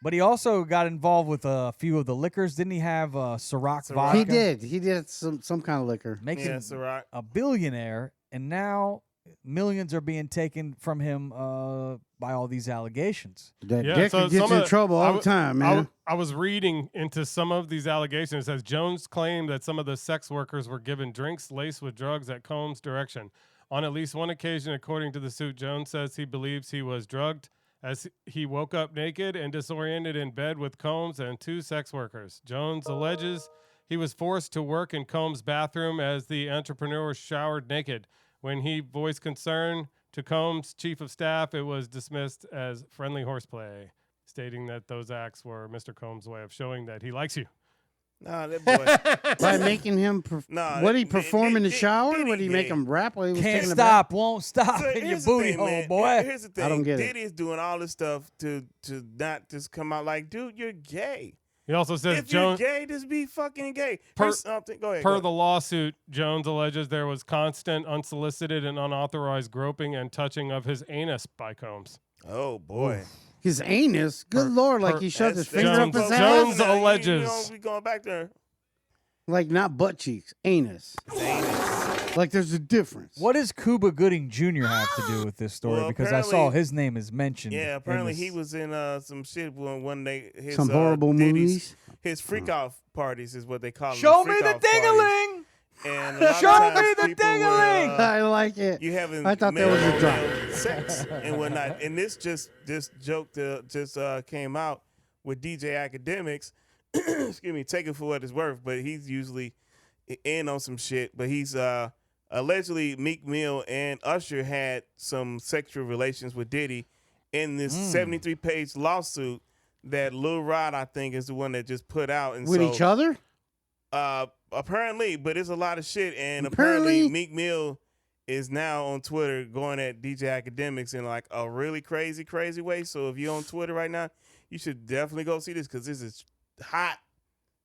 Speaker 1: But he also got involved with a few of the liquors. Didn't he have Ciroc vodka?
Speaker 5: He did. He did some kind of liquor.
Speaker 1: Makes
Speaker 4: Yeah,
Speaker 1: him
Speaker 4: it's all right.
Speaker 1: a billionaire, and now millions are being taken from him by all these allegations.
Speaker 5: That
Speaker 2: Yeah,
Speaker 5: dick
Speaker 2: so
Speaker 5: could get
Speaker 2: some
Speaker 5: you in
Speaker 2: of-
Speaker 5: trouble
Speaker 2: I
Speaker 5: all
Speaker 2: w-
Speaker 5: the time,
Speaker 2: I,
Speaker 5: man.
Speaker 2: w- I was reading into some of these allegations. It says Jones claimed that some of the sex workers were given drinks laced with drugs at Combs' direction. On at least one occasion, according to the suit, Jones says he believes he was drugged as he woke up naked and disoriented in bed with Combs and two sex workers. Jones alleges he was forced to work in Combs' bathroom as the entrepreneur showered naked. When he voiced concern to Combs' chief of staff, it was dismissed as friendly horseplay, stating that those acts were Mr. Combs' way of showing that he likes you.
Speaker 4: Nah, that boy.
Speaker 5: By making him,
Speaker 4: Nah,
Speaker 5: what he
Speaker 4: that-
Speaker 5: perform in the
Speaker 4: Diddy-
Speaker 5: shower?
Speaker 4: Diddy
Speaker 5: Would he make
Speaker 4: gay.
Speaker 5: him rap while he was
Speaker 1: Can't
Speaker 5: taking
Speaker 1: stop, won't stop
Speaker 4: So
Speaker 1: in your
Speaker 4: here's the
Speaker 1: booty
Speaker 4: thing,
Speaker 1: hole,
Speaker 4: man.
Speaker 1: boy.
Speaker 4: Here's the thing.
Speaker 5: I don't get it.
Speaker 4: Diddy is doing all this stuff to not just come out like, dude, you're gay.
Speaker 2: He also says
Speaker 4: If
Speaker 2: Jones,
Speaker 4: you're gay, just be fucking gay.
Speaker 2: Per-
Speaker 4: Here's something. Go ahead.
Speaker 2: per
Speaker 4: go
Speaker 2: the lawsuit, Jones alleges there was constant, unsolicited, and unauthorized groping and touching of his anus by Combs.
Speaker 4: ahead. Oh boy.
Speaker 5: His anus. Good lord, like he shoved his finger up his
Speaker 2: Jones-
Speaker 5: ass.
Speaker 2: Jones
Speaker 4: Now,
Speaker 2: alleges.
Speaker 4: we going back there.
Speaker 5: Like not butt cheeks, anus. Like there's a difference.
Speaker 1: What does Cuba Gooding Jr. have to do with this story?
Speaker 4: Well,
Speaker 1: because I saw
Speaker 4: apparently-
Speaker 1: his name is mentioned.
Speaker 4: Yeah,
Speaker 1: in
Speaker 4: apparently
Speaker 1: this.
Speaker 4: he was in some shit one day. His,
Speaker 5: Some horrible
Speaker 4: Diddy's-
Speaker 5: movies.
Speaker 4: His freak off parties is what they call them.
Speaker 1: Show me
Speaker 4: freak
Speaker 1: the
Speaker 4: off parties.
Speaker 1: ding-a-ling!
Speaker 4: And a lot of
Speaker 1: Show
Speaker 4: times
Speaker 1: me the
Speaker 4: people were,
Speaker 1: ding-a-ling!
Speaker 5: I like it.
Speaker 4: You having
Speaker 5: I thought that was a
Speaker 4: male
Speaker 5: drop.
Speaker 4: sex and whatnot. And this joke came out with DJ Academics. Excuse me, take it for what it's worth, but he's usually in on some shit. But he's allegedly Meek Mill and Usher had some sexual relations with Diddy in this 73-page lawsuit that Lil Rod, I think, is the one that just put out. And
Speaker 5: With
Speaker 4: so,
Speaker 5: each other?
Speaker 4: apparently, but it's a lot of shit. And
Speaker 5: Apparently?
Speaker 4: apparently Meek Mill is now on Twitter going at DJ Academics in like a really crazy way. So if you're on Twitter right now, you should definitely go see this because this is hot.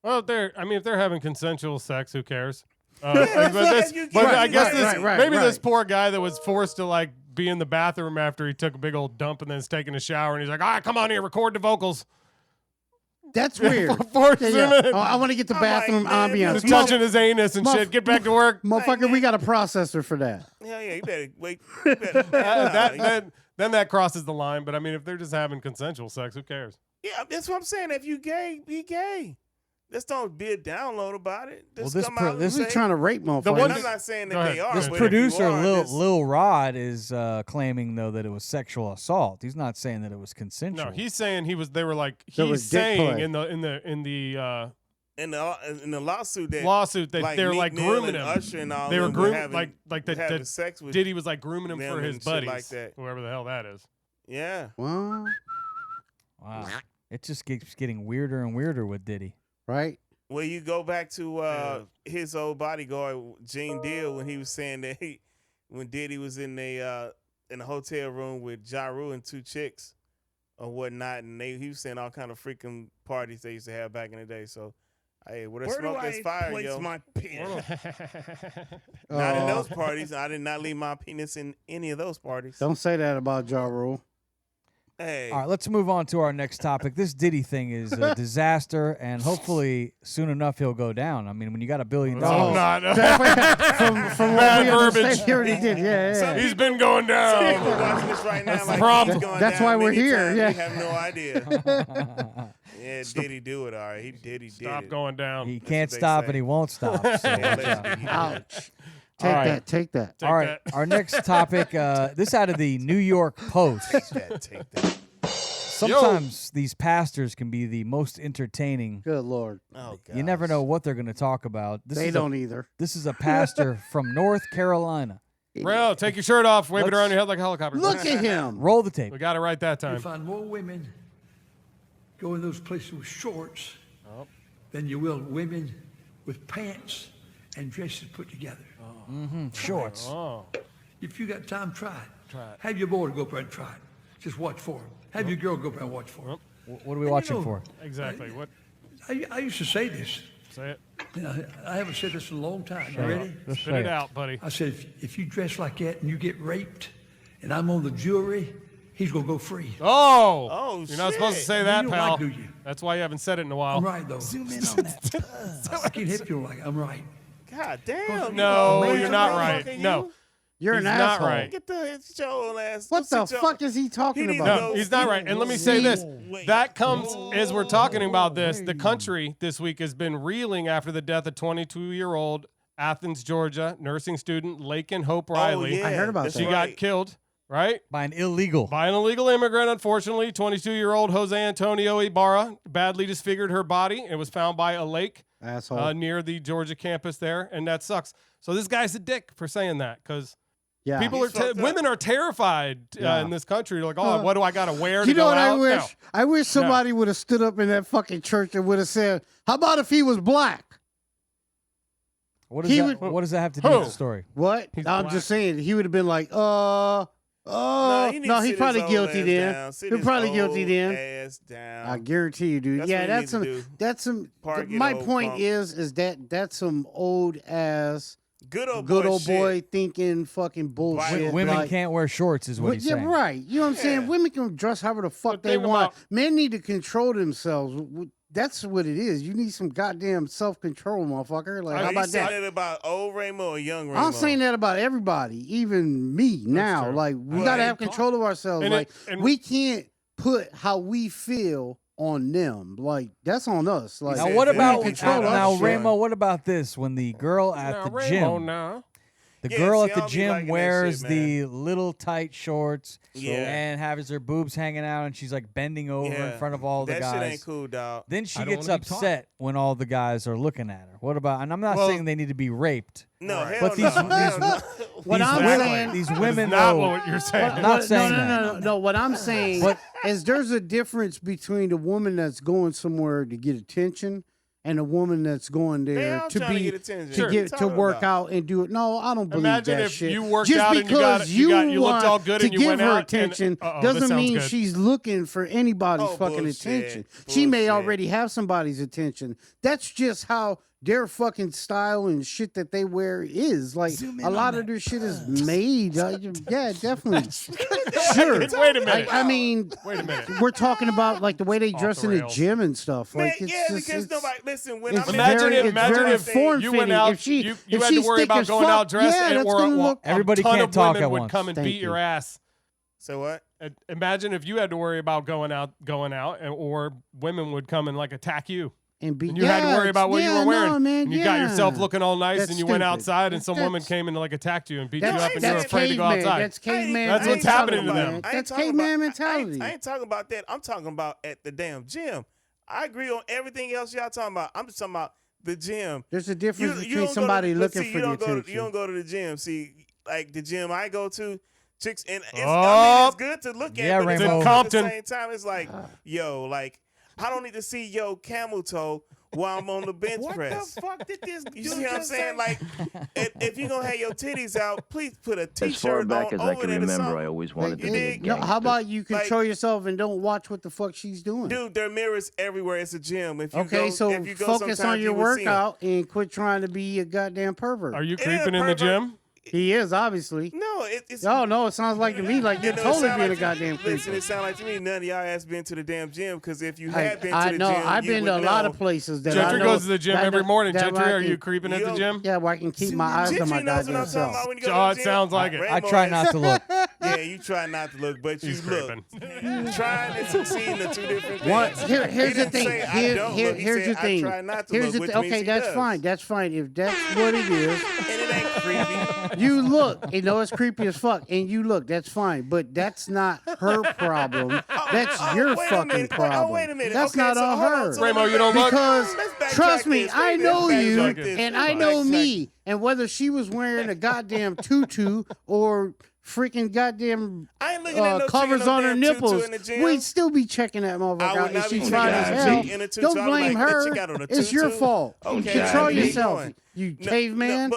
Speaker 2: Well, if they're having consensual sex, who cares?
Speaker 4: Yeah,
Speaker 2: but
Speaker 4: as long as you
Speaker 2: but
Speaker 4: get-
Speaker 2: I guess
Speaker 4: right,
Speaker 2: maybe this poor guy that was forced to like be in the bathroom after he took a big old dump and then is taking a shower and he's like, all right, come on here, record the vocals.
Speaker 5: That's weird.
Speaker 2: Force
Speaker 5: Yeah,
Speaker 2: him
Speaker 5: yeah.
Speaker 2: in.
Speaker 5: Oh, I want to get the
Speaker 4: I'm like,
Speaker 5: bathroom
Speaker 4: man,
Speaker 5: ambiance.
Speaker 2: Just touching his anus and
Speaker 5: Muff-
Speaker 2: shit. Get back to work.
Speaker 5: Motherfucker, we got a processor for that.
Speaker 4: Yeah, you better wait. You better,
Speaker 2: Then that crosses the line. But I mean, if they're just having consensual sex, who cares?
Speaker 4: yeah, that's what I'm saying. If you gay, be gay. Just don't be a download about it. Just
Speaker 1: this
Speaker 4: come
Speaker 1: pro-
Speaker 4: out and
Speaker 1: this
Speaker 5: This
Speaker 4: say,
Speaker 5: is trying to rape
Speaker 2: one
Speaker 5: motherfuckers.
Speaker 4: I'm
Speaker 2: that-
Speaker 4: not saying
Speaker 2: Go
Speaker 4: that
Speaker 2: ahead.
Speaker 4: they are.
Speaker 2: This
Speaker 4: but if you
Speaker 1: Producer
Speaker 4: are, just-
Speaker 1: Lil Rod is claiming though that it was sexual assault. He's not saying that it was consensual.
Speaker 2: No, he's saying he was. They were like
Speaker 5: There
Speaker 2: he's
Speaker 5: was dick
Speaker 2: saying
Speaker 5: play.
Speaker 2: in the
Speaker 4: in the lawsuit, they're
Speaker 2: like grooming him.
Speaker 4: Usher and all
Speaker 2: they were
Speaker 4: them
Speaker 2: grooming
Speaker 4: having sex with
Speaker 2: Diddy was like grooming him for his
Speaker 4: and shit
Speaker 2: buddies,
Speaker 4: like that.
Speaker 2: whoever the hell that is.
Speaker 4: Yeah.
Speaker 5: Well,
Speaker 1: Wow. It just keeps getting weirder and weirder with Diddy.
Speaker 5: right?
Speaker 4: Well, you go back to his old bodyguard, Gene Deal, when he was saying that when Diddy was in the hotel room with Ja Rule and 2 chicks or whatnot, and he was saying all kind of freaking parties they used to have back in the day. So, hey, where the smoke is fire,
Speaker 7: place
Speaker 4: yo.
Speaker 7: my penis?
Speaker 4: Not in those parties. I did not leave my penis in any of those parties.
Speaker 5: Don't say that about Ja Rule.
Speaker 4: Hey.
Speaker 1: All right, let's move on to our next topic. This Diddy thing is a disaster, and hopefully soon enough he'll go down. I mean, when you got $1 billion,
Speaker 2: Oh, not.
Speaker 5: From what we understand, he already did. Yeah.
Speaker 2: He's been going
Speaker 4: Some
Speaker 2: down.
Speaker 4: people watching this right now like
Speaker 2: problem.
Speaker 4: he's going
Speaker 5: That's
Speaker 4: down
Speaker 5: why we're
Speaker 4: many
Speaker 5: here,
Speaker 4: times.
Speaker 5: yeah.
Speaker 4: You have no idea. Yeah, Diddy do it, all right. He did
Speaker 2: Stop
Speaker 4: it.
Speaker 2: going down.
Speaker 1: he can't
Speaker 4: what they
Speaker 1: stop
Speaker 4: say.
Speaker 1: and he won't stop. So
Speaker 4: Yeah,
Speaker 1: watch out.
Speaker 4: allegedly, he did.
Speaker 5: Ouch.
Speaker 1: All right.
Speaker 5: Take that.
Speaker 2: Take
Speaker 1: All right,
Speaker 2: that.
Speaker 1: our next topic. This out of the New York Post.
Speaker 4: Take that.
Speaker 1: Sometimes these pastors can be the most entertaining.
Speaker 5: Good Lord.
Speaker 4: Oh, God.
Speaker 1: You never know what they're going to talk about.
Speaker 5: They don't either.
Speaker 1: This is a pastor from North Carolina.
Speaker 2: Bro, take your shirt off, wave it
Speaker 1: Let's-
Speaker 2: around your head like a helicopter.
Speaker 5: Look at him.
Speaker 1: Roll the tape.
Speaker 2: We got it right that
Speaker 8: You
Speaker 2: time.
Speaker 8: find more women go in those places with shorts than you will women with pants and dresses put together.
Speaker 1: Shorts.
Speaker 2: Oh,
Speaker 8: If you got time, try it.
Speaker 2: Try it.
Speaker 8: Have your boy go up there and try it. Just watch for him. Have your girl go up there and watch for him.
Speaker 1: What are we watching for?
Speaker 2: exactly. What?
Speaker 8: I used to say this.
Speaker 2: Say it.
Speaker 8: And I haven't said this in a long time. You ready?
Speaker 1: Just
Speaker 2: Spit
Speaker 1: say
Speaker 2: it out, buddy.
Speaker 8: I said, if you dress like that and you get raped and I'm on the jury, he's going to go free.
Speaker 2: Oh, you're not supposed to
Speaker 4: shit.
Speaker 2: say
Speaker 8: You
Speaker 2: that,
Speaker 8: don't
Speaker 2: pal.
Speaker 8: like, do you?
Speaker 2: That's why you haven't said it in a while.
Speaker 8: I'm right, though.
Speaker 1: Zoom in on that.
Speaker 8: I can't help you like I'm right.
Speaker 4: God damn.
Speaker 2: No,
Speaker 4: you
Speaker 2: you're not
Speaker 4: motherfucker,
Speaker 2: right.
Speaker 4: you.
Speaker 2: No,
Speaker 5: You're
Speaker 2: He's
Speaker 5: an
Speaker 2: not
Speaker 5: asshole.
Speaker 2: right.
Speaker 4: Get the show ass.
Speaker 5: What
Speaker 4: go
Speaker 5: the
Speaker 4: sit your-
Speaker 5: fuck is he talking
Speaker 4: He need to
Speaker 5: about?
Speaker 2: no,
Speaker 4: go-
Speaker 2: he's not right. And let me say this:
Speaker 4: Wait.
Speaker 2: that comes as we're talking about this. The country this week has been reeling after the death of 22-year-old Athens, Georgia nursing student Laken Hope Riley.
Speaker 4: Oh, yeah,
Speaker 5: I heard about
Speaker 4: that's
Speaker 5: that.
Speaker 2: She
Speaker 4: right.
Speaker 2: got killed, right?
Speaker 1: By an illegal.
Speaker 2: By an illegal immigrant, unfortunately. 22-year-old Jose Antonio Ibarra badly disfigured her body. It was found by a lake
Speaker 5: Asshole.
Speaker 2: near the Georgia campus there, and that sucks. So this guy's a dick for saying that because
Speaker 5: yeah.
Speaker 2: people
Speaker 4: He's fucked up.
Speaker 2: women are terrified
Speaker 5: Yeah.
Speaker 2: in this country. They're like, oh, what do I got to wear to
Speaker 5: You know
Speaker 2: go
Speaker 5: what I
Speaker 2: out?
Speaker 5: wish?
Speaker 2: No.
Speaker 5: I wish somebody would have stood up in that fucking church and would have said, "How about if he was black?"
Speaker 1: What does
Speaker 5: He
Speaker 1: that?
Speaker 5: would-
Speaker 1: What does that have to do
Speaker 2: Who?
Speaker 1: with the story?
Speaker 5: What?
Speaker 2: He's
Speaker 5: I'm
Speaker 2: black.
Speaker 5: just saying he would have been like,
Speaker 4: he needs
Speaker 5: no,
Speaker 4: to
Speaker 5: he's
Speaker 4: sit
Speaker 5: probably
Speaker 4: his old
Speaker 5: guilty
Speaker 4: ass
Speaker 5: then.
Speaker 4: down. Sit
Speaker 5: He's
Speaker 4: his
Speaker 5: probably guilty
Speaker 4: old
Speaker 5: then.
Speaker 4: ass down.
Speaker 5: I guarantee you, dude.
Speaker 4: That's
Speaker 5: Yeah,
Speaker 4: what he
Speaker 5: that's
Speaker 4: needs
Speaker 5: some.
Speaker 4: to do.
Speaker 5: That's some.
Speaker 4: Park it,
Speaker 5: My
Speaker 4: old
Speaker 5: point
Speaker 4: punk.
Speaker 5: is that that's some old ass,
Speaker 4: Good old
Speaker 5: boy
Speaker 4: shit.
Speaker 5: thinking fucking bullshit.
Speaker 1: Women
Speaker 5: like,
Speaker 1: can't wear shorts, is what he's
Speaker 5: yeah,
Speaker 1: saying.
Speaker 5: right. You know what I'm saying?
Speaker 4: Yeah.
Speaker 5: Women can dress however the fuck
Speaker 2: But
Speaker 5: they
Speaker 2: think
Speaker 5: want.
Speaker 2: about-
Speaker 5: Men need to control themselves. That's what it is. You need some goddamn self control, motherfucker. Like,
Speaker 2: Are
Speaker 5: how
Speaker 4: Are you
Speaker 5: about
Speaker 4: saying
Speaker 5: that?
Speaker 4: that about old Ramo or young Ramo?
Speaker 5: I'm saying that about everybody, even me now.
Speaker 2: true.
Speaker 5: Like, we
Speaker 4: Well,
Speaker 5: gotta
Speaker 4: and
Speaker 5: have control of ourselves.
Speaker 2: and
Speaker 5: like,
Speaker 2: and-
Speaker 5: we can't put how we feel on them. Like, that's on us. Like,
Speaker 1: Now
Speaker 4: said
Speaker 1: what
Speaker 4: that.
Speaker 1: about
Speaker 4: We
Speaker 5: control
Speaker 1: now,
Speaker 5: our shit.
Speaker 1: Ramo? What about this? When the girl at
Speaker 2: Now,
Speaker 1: the
Speaker 2: Ramo,
Speaker 1: gym,
Speaker 2: now.
Speaker 1: the
Speaker 4: Yeah,
Speaker 1: girl
Speaker 4: see,
Speaker 1: at the
Speaker 4: I don't be
Speaker 1: gym
Speaker 4: liking that
Speaker 1: wears
Speaker 4: shit,
Speaker 1: the little tight shorts,
Speaker 4: Yeah.
Speaker 1: and has her boobs hanging out, and she's like bending over in front of all the
Speaker 4: that
Speaker 1: guys.
Speaker 4: shit ain't cool, dog.
Speaker 1: Then she
Speaker 2: I don't
Speaker 1: gets
Speaker 2: wanna be taught.
Speaker 1: upset when all the guys are looking at her. What about? And I'm not
Speaker 2: Well-
Speaker 1: saying they need to be raped.
Speaker 4: No, hell
Speaker 1: But
Speaker 4: no.
Speaker 1: these-
Speaker 4: Hell no.
Speaker 5: what
Speaker 1: these
Speaker 5: I'm
Speaker 1: women-
Speaker 5: saying,
Speaker 1: these
Speaker 2: That is
Speaker 1: women
Speaker 2: not
Speaker 1: know.
Speaker 2: what you're saying.
Speaker 1: I'm not saying that.
Speaker 5: No. What I'm saying is there's a difference between the woman that's going somewhere to get attention and a woman that's going
Speaker 4: They
Speaker 5: there
Speaker 4: all
Speaker 5: to
Speaker 4: trying to
Speaker 5: be
Speaker 4: get attention.
Speaker 5: to
Speaker 4: Sure.
Speaker 5: get to
Speaker 4: Talking
Speaker 5: work
Speaker 4: about.
Speaker 5: out and do it. No, I don't believe
Speaker 2: Imagine
Speaker 5: that
Speaker 2: if
Speaker 5: shit.
Speaker 2: you worked
Speaker 5: Just
Speaker 2: out and you got-
Speaker 5: because
Speaker 2: you
Speaker 5: you
Speaker 2: looked all
Speaker 5: want
Speaker 2: good
Speaker 5: to
Speaker 2: and you
Speaker 5: give
Speaker 2: went
Speaker 5: her
Speaker 2: out and-
Speaker 5: attention
Speaker 2: uh-oh, this
Speaker 5: doesn't
Speaker 2: sounds
Speaker 5: mean
Speaker 2: good.
Speaker 5: she's looking for anybody's
Speaker 4: Oh,
Speaker 5: fucking
Speaker 4: bullshit.
Speaker 5: attention. She may
Speaker 4: Bullshit.
Speaker 5: already have somebody's attention. That's just how their fucking style and shit that they wear is. Like, a lot of their shit is made. Yeah, definitely. Sure.
Speaker 2: Wait a minute.
Speaker 5: I mean,
Speaker 2: Wait a minute.
Speaker 5: we're talking about like the way they
Speaker 2: Off
Speaker 5: dress
Speaker 2: the
Speaker 5: in the
Speaker 2: rails.
Speaker 5: gym and stuff.
Speaker 4: Man,
Speaker 5: Like, it's
Speaker 4: yeah,
Speaker 5: just,
Speaker 4: because
Speaker 5: it's,
Speaker 4: nobody listen. When
Speaker 5: it's
Speaker 4: I'm
Speaker 2: Imagine
Speaker 5: very,
Speaker 2: if-
Speaker 5: it's
Speaker 2: imagine
Speaker 5: very
Speaker 2: if
Speaker 5: form
Speaker 2: you went
Speaker 5: fitting.
Speaker 2: out,
Speaker 5: If she,
Speaker 2: you
Speaker 5: if
Speaker 2: had to
Speaker 5: she's
Speaker 2: worry
Speaker 5: thick
Speaker 2: about
Speaker 5: as
Speaker 2: going
Speaker 5: fuck,
Speaker 2: out dressed,
Speaker 5: yeah,
Speaker 2: and
Speaker 5: that's
Speaker 2: or
Speaker 5: gonna look.
Speaker 1: Everybody
Speaker 2: a ton
Speaker 1: can't
Speaker 2: of
Speaker 1: talk
Speaker 2: women
Speaker 1: at
Speaker 2: would
Speaker 1: once.
Speaker 2: come and
Speaker 5: Thank
Speaker 2: beat
Speaker 5: you.
Speaker 2: your ass.
Speaker 4: So what?
Speaker 2: Imagine if you had to worry about going out, or women would come and like attack you.
Speaker 5: And
Speaker 2: And you had to worry about what you were wearing.
Speaker 5: No, man,
Speaker 2: and you got yourself
Speaker 5: yeah.
Speaker 2: looking all nice,
Speaker 5: That's
Speaker 2: and you went
Speaker 5: stupid.
Speaker 2: outside, and some woman
Speaker 5: That's-
Speaker 2: came and like attacked you and beat you
Speaker 5: That's,
Speaker 2: up, and you were
Speaker 5: that's
Speaker 2: afraid to go
Speaker 5: caveman.
Speaker 2: outside.
Speaker 5: That's caveman.
Speaker 2: That's what's happening to them.
Speaker 5: That's caveman mentality.
Speaker 4: I ain't talking about that. I'm talking about at the damn gym. I agree on everything else y'all talking about. I'm just talking about the gym.
Speaker 5: There's a difference between
Speaker 4: don't
Speaker 5: somebody
Speaker 4: go to,
Speaker 5: looking for the attention.
Speaker 4: You don't go to the gym. See, like the gym I go to, chicks, and I mean, it's good to look at, but
Speaker 1: Rainbow.
Speaker 4: at the same time, it's like, yo, like I don't need to see your camel toe while I'm on the bench press.
Speaker 7: What the fuck did this
Speaker 4: You see what I'm saying? Like, if you're going to have your titties out, please put a T-shirt
Speaker 9: As far back as I
Speaker 4: over
Speaker 9: can
Speaker 4: there or
Speaker 9: remember,
Speaker 4: something.
Speaker 9: I always wanted to
Speaker 4: You
Speaker 9: be a
Speaker 4: dig?
Speaker 5: No,
Speaker 9: gangster.
Speaker 5: how about you control yourself and don't watch what the fuck she's doing?
Speaker 4: Dude, there are mirrors everywhere. It's a gym. If you
Speaker 5: Okay,
Speaker 4: go,
Speaker 5: so
Speaker 4: if you go
Speaker 5: focus on
Speaker 4: sometimes,
Speaker 5: your
Speaker 4: you will see 'em.
Speaker 5: workout and quit trying to be a goddamn pervert.
Speaker 2: Are you
Speaker 4: It
Speaker 2: creeping
Speaker 4: ain't
Speaker 2: in the
Speaker 4: pervert.
Speaker 2: gym?
Speaker 5: He is, obviously.
Speaker 4: No, it's...
Speaker 5: Oh, no, it sounds like to me like you're
Speaker 4: You know, it
Speaker 5: totally
Speaker 4: sound
Speaker 5: being a
Speaker 4: like
Speaker 5: goddamn
Speaker 4: Listen,
Speaker 5: creep.
Speaker 4: it sounds like to me none of y'all has been to the damn gym, because if you had been to
Speaker 5: I
Speaker 4: the
Speaker 5: know.
Speaker 4: gym,
Speaker 5: I've
Speaker 4: you
Speaker 5: been to a
Speaker 4: would
Speaker 5: lot
Speaker 4: know.
Speaker 5: of places that I
Speaker 2: Gentry
Speaker 5: know
Speaker 2: goes to the gym
Speaker 5: that
Speaker 2: every morning.
Speaker 5: that
Speaker 2: Gentry,
Speaker 5: I
Speaker 2: are
Speaker 5: can-
Speaker 2: you creeping at the gym?
Speaker 5: Yeah, where I can keep my eyes on
Speaker 4: Gentry
Speaker 5: my
Speaker 4: knows what
Speaker 5: goddamn
Speaker 4: I'm talking
Speaker 5: self.
Speaker 4: about when you go
Speaker 2: Oh,
Speaker 4: to
Speaker 2: it
Speaker 4: the gym.
Speaker 2: sounds like it.
Speaker 1: I
Speaker 4: Rainbow
Speaker 1: try
Speaker 4: has-
Speaker 1: not to look.
Speaker 4: Yeah, you try not to look, but you
Speaker 2: He's
Speaker 4: look.
Speaker 2: creeping.
Speaker 4: Trying and succeeding are two different
Speaker 5: What?
Speaker 4: things.
Speaker 5: Here's
Speaker 4: He
Speaker 5: the
Speaker 4: didn't
Speaker 5: thing.
Speaker 4: say, "I don't look." He
Speaker 5: Here's
Speaker 4: said,
Speaker 5: the thing.
Speaker 4: I try not to
Speaker 5: Here's
Speaker 4: look,
Speaker 5: the
Speaker 4: which means
Speaker 5: okay,
Speaker 4: he
Speaker 5: that's
Speaker 4: does.
Speaker 5: fine. That's fine. If that's what it is,
Speaker 4: And it ain't creepy.
Speaker 5: you look. You know it's creepy as fuck, and you look. That's fine, but that's not her problem. That's your
Speaker 4: wait a
Speaker 5: fucking
Speaker 4: minute.
Speaker 5: problem.
Speaker 4: Wait a minute.
Speaker 5: That's
Speaker 4: Okay,
Speaker 5: not
Speaker 4: so
Speaker 5: on
Speaker 4: hold on.
Speaker 5: her.
Speaker 4: So
Speaker 2: Rainbow, you don't look?
Speaker 5: Because
Speaker 4: Let's backtrack
Speaker 5: trust me,
Speaker 4: this.
Speaker 5: I
Speaker 4: Wait,
Speaker 5: know
Speaker 4: let's
Speaker 5: you,
Speaker 4: backtrack this.
Speaker 5: and I know me, and whether she was wearing a goddamn tutu or freaking goddamn
Speaker 4: I ain't looking at no
Speaker 5: covers
Speaker 4: chick in no
Speaker 5: on her
Speaker 4: damn tutu
Speaker 5: nipples,
Speaker 4: in the gym.
Speaker 5: we'd still be checking that motherfucker
Speaker 4: I
Speaker 5: out.
Speaker 4: would not
Speaker 5: If
Speaker 4: be
Speaker 5: she
Speaker 4: checking
Speaker 5: tried
Speaker 4: out
Speaker 5: as
Speaker 4: a
Speaker 5: hell,
Speaker 4: chick in a tutu.
Speaker 5: don't
Speaker 4: I'd be
Speaker 5: blame
Speaker 4: like, "That
Speaker 5: her.
Speaker 4: chick got on a
Speaker 5: It's your
Speaker 4: tutu."
Speaker 5: fault.
Speaker 4: Okay,
Speaker 5: Control
Speaker 4: I keep
Speaker 5: yourself,
Speaker 4: going.
Speaker 5: you
Speaker 4: No,
Speaker 5: caveman.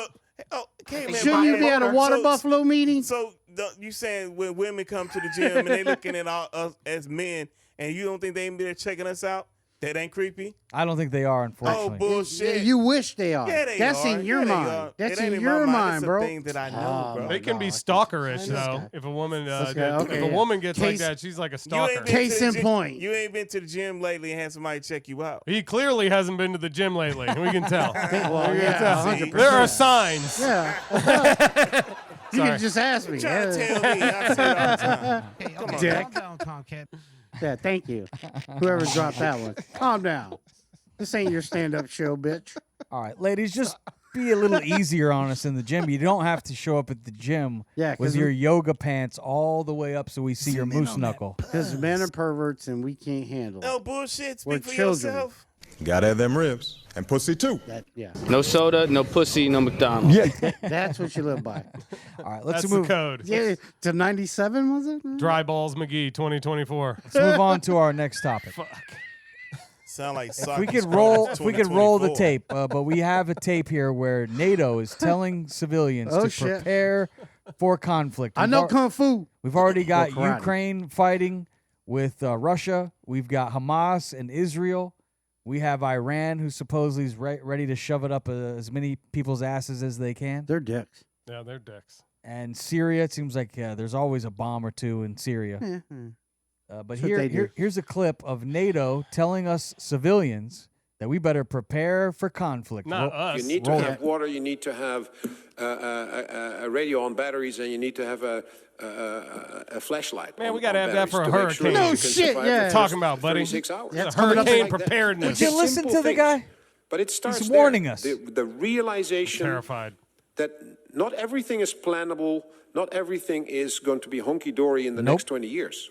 Speaker 4: caveman.
Speaker 5: Shouldn't you be at a water
Speaker 4: So-
Speaker 5: buffalo meeting?
Speaker 4: So you saying when women come to the gym and they looking at us as men, and you don't think they ain't be there checking us out? That ain't creepy?
Speaker 1: I don't think they are,
Speaker 4: Oh,
Speaker 1: unfortunately.
Speaker 4: bullshit.
Speaker 5: Yeah, you wish they are.
Speaker 4: Yeah, they
Speaker 5: That's
Speaker 4: are.
Speaker 5: in your
Speaker 4: Yeah, they
Speaker 5: mind.
Speaker 4: are.
Speaker 5: That's
Speaker 4: It ain't
Speaker 5: in your
Speaker 4: my
Speaker 5: mind,
Speaker 4: It's
Speaker 5: bro.
Speaker 4: a thing that I know, bro.
Speaker 2: They can be
Speaker 5: no,
Speaker 2: stalkerish
Speaker 5: I
Speaker 2: though.
Speaker 5: understand.
Speaker 2: If a woman,
Speaker 5: Okay.
Speaker 2: if a woman gets like
Speaker 5: Case-
Speaker 2: that, she's like a
Speaker 4: You
Speaker 2: stalker.
Speaker 4: ain't been
Speaker 5: Case
Speaker 4: to the
Speaker 5: in
Speaker 4: gym-
Speaker 5: point.
Speaker 4: You ain't been to the gym lately and had somebody check you out.
Speaker 2: He clearly hasn't been to the gym lately. We can tell.
Speaker 5: Well, yeah,
Speaker 2: tell.
Speaker 5: 100%.
Speaker 2: There are signs.
Speaker 5: Yeah. You
Speaker 2: Sorry.
Speaker 5: can just ask me.
Speaker 4: Trying to
Speaker 5: Yeah.
Speaker 4: tell me. I say it all the time.
Speaker 7: Okay,
Speaker 4: Come on,
Speaker 5: Dick.
Speaker 7: calm down, Tomcat.
Speaker 5: Yeah, thank you. Whoever dropped that one. Calm down. This ain't your stand-up show, bitch.
Speaker 1: All right, ladies, just be a little easier on us in the gym. You don't have to show up at the gym
Speaker 5: Yeah, 'cause
Speaker 1: with your yoga pants all the way up so we see your moose knuckle.
Speaker 5: Because men are perverts and we can't handle
Speaker 4: No
Speaker 5: it.
Speaker 4: bullshit.
Speaker 5: We're
Speaker 4: Speak for
Speaker 5: children.
Speaker 4: yourself.
Speaker 10: Gotta have them ribs. And pussy too.
Speaker 5: That, yeah,
Speaker 11: No soda, no pussy, no McDonald's.
Speaker 5: that's what you live by.
Speaker 1: All right, let's
Speaker 2: That's
Speaker 1: move.
Speaker 2: the code.
Speaker 5: Yeah, to 97 was it?
Speaker 2: Dry balls McGee 2024.
Speaker 1: Let's move on to our next topic.
Speaker 4: Sound like
Speaker 1: If we could roll the tape, but we have a tape here where NATO is telling civilians
Speaker 5: Oh,
Speaker 1: to
Speaker 5: shit.
Speaker 1: prepare for conflict.
Speaker 5: I know Kung Fu.
Speaker 1: We've already got
Speaker 5: karate.
Speaker 1: Ukraine fighting with Russia. We've got Hamas and Israel. We have Iran, who supposedly is ready to shove it up as many people's asses as they can.
Speaker 5: They're dicks.
Speaker 2: Yeah, they're dicks.
Speaker 1: And Syria, it seems like there's always a bomb or two in Syria. But
Speaker 5: That's what they do.
Speaker 1: here's a clip of NATO telling us civilians that we better prepare for conflict.
Speaker 2: Not us.
Speaker 12: You need to
Speaker 1: Roll
Speaker 12: have
Speaker 1: it.
Speaker 12: water, you need to have a radio on batteries, and you need to have a flashlight.
Speaker 2: Man, we
Speaker 12: on
Speaker 2: gotta have that
Speaker 12: batteries
Speaker 2: for a
Speaker 12: to make sure
Speaker 2: hurricane.
Speaker 12: that
Speaker 5: No
Speaker 12: you can
Speaker 5: shit,
Speaker 12: survive
Speaker 5: yeah.
Speaker 12: the first
Speaker 2: Talking about, buddy.
Speaker 12: 36 hours.
Speaker 2: It's
Speaker 5: coming up
Speaker 2: hurricane
Speaker 5: like that.
Speaker 2: preparedness.
Speaker 1: Would you listen
Speaker 12: Simple
Speaker 1: to the
Speaker 12: things.
Speaker 1: guy?
Speaker 12: But it starts
Speaker 1: He's
Speaker 12: there.
Speaker 1: warning us.
Speaker 12: The realization
Speaker 2: Terrified.
Speaker 12: that not everything is plannable, not everything is going to be hunky-dory in the
Speaker 1: Nope.
Speaker 12: next 20 years.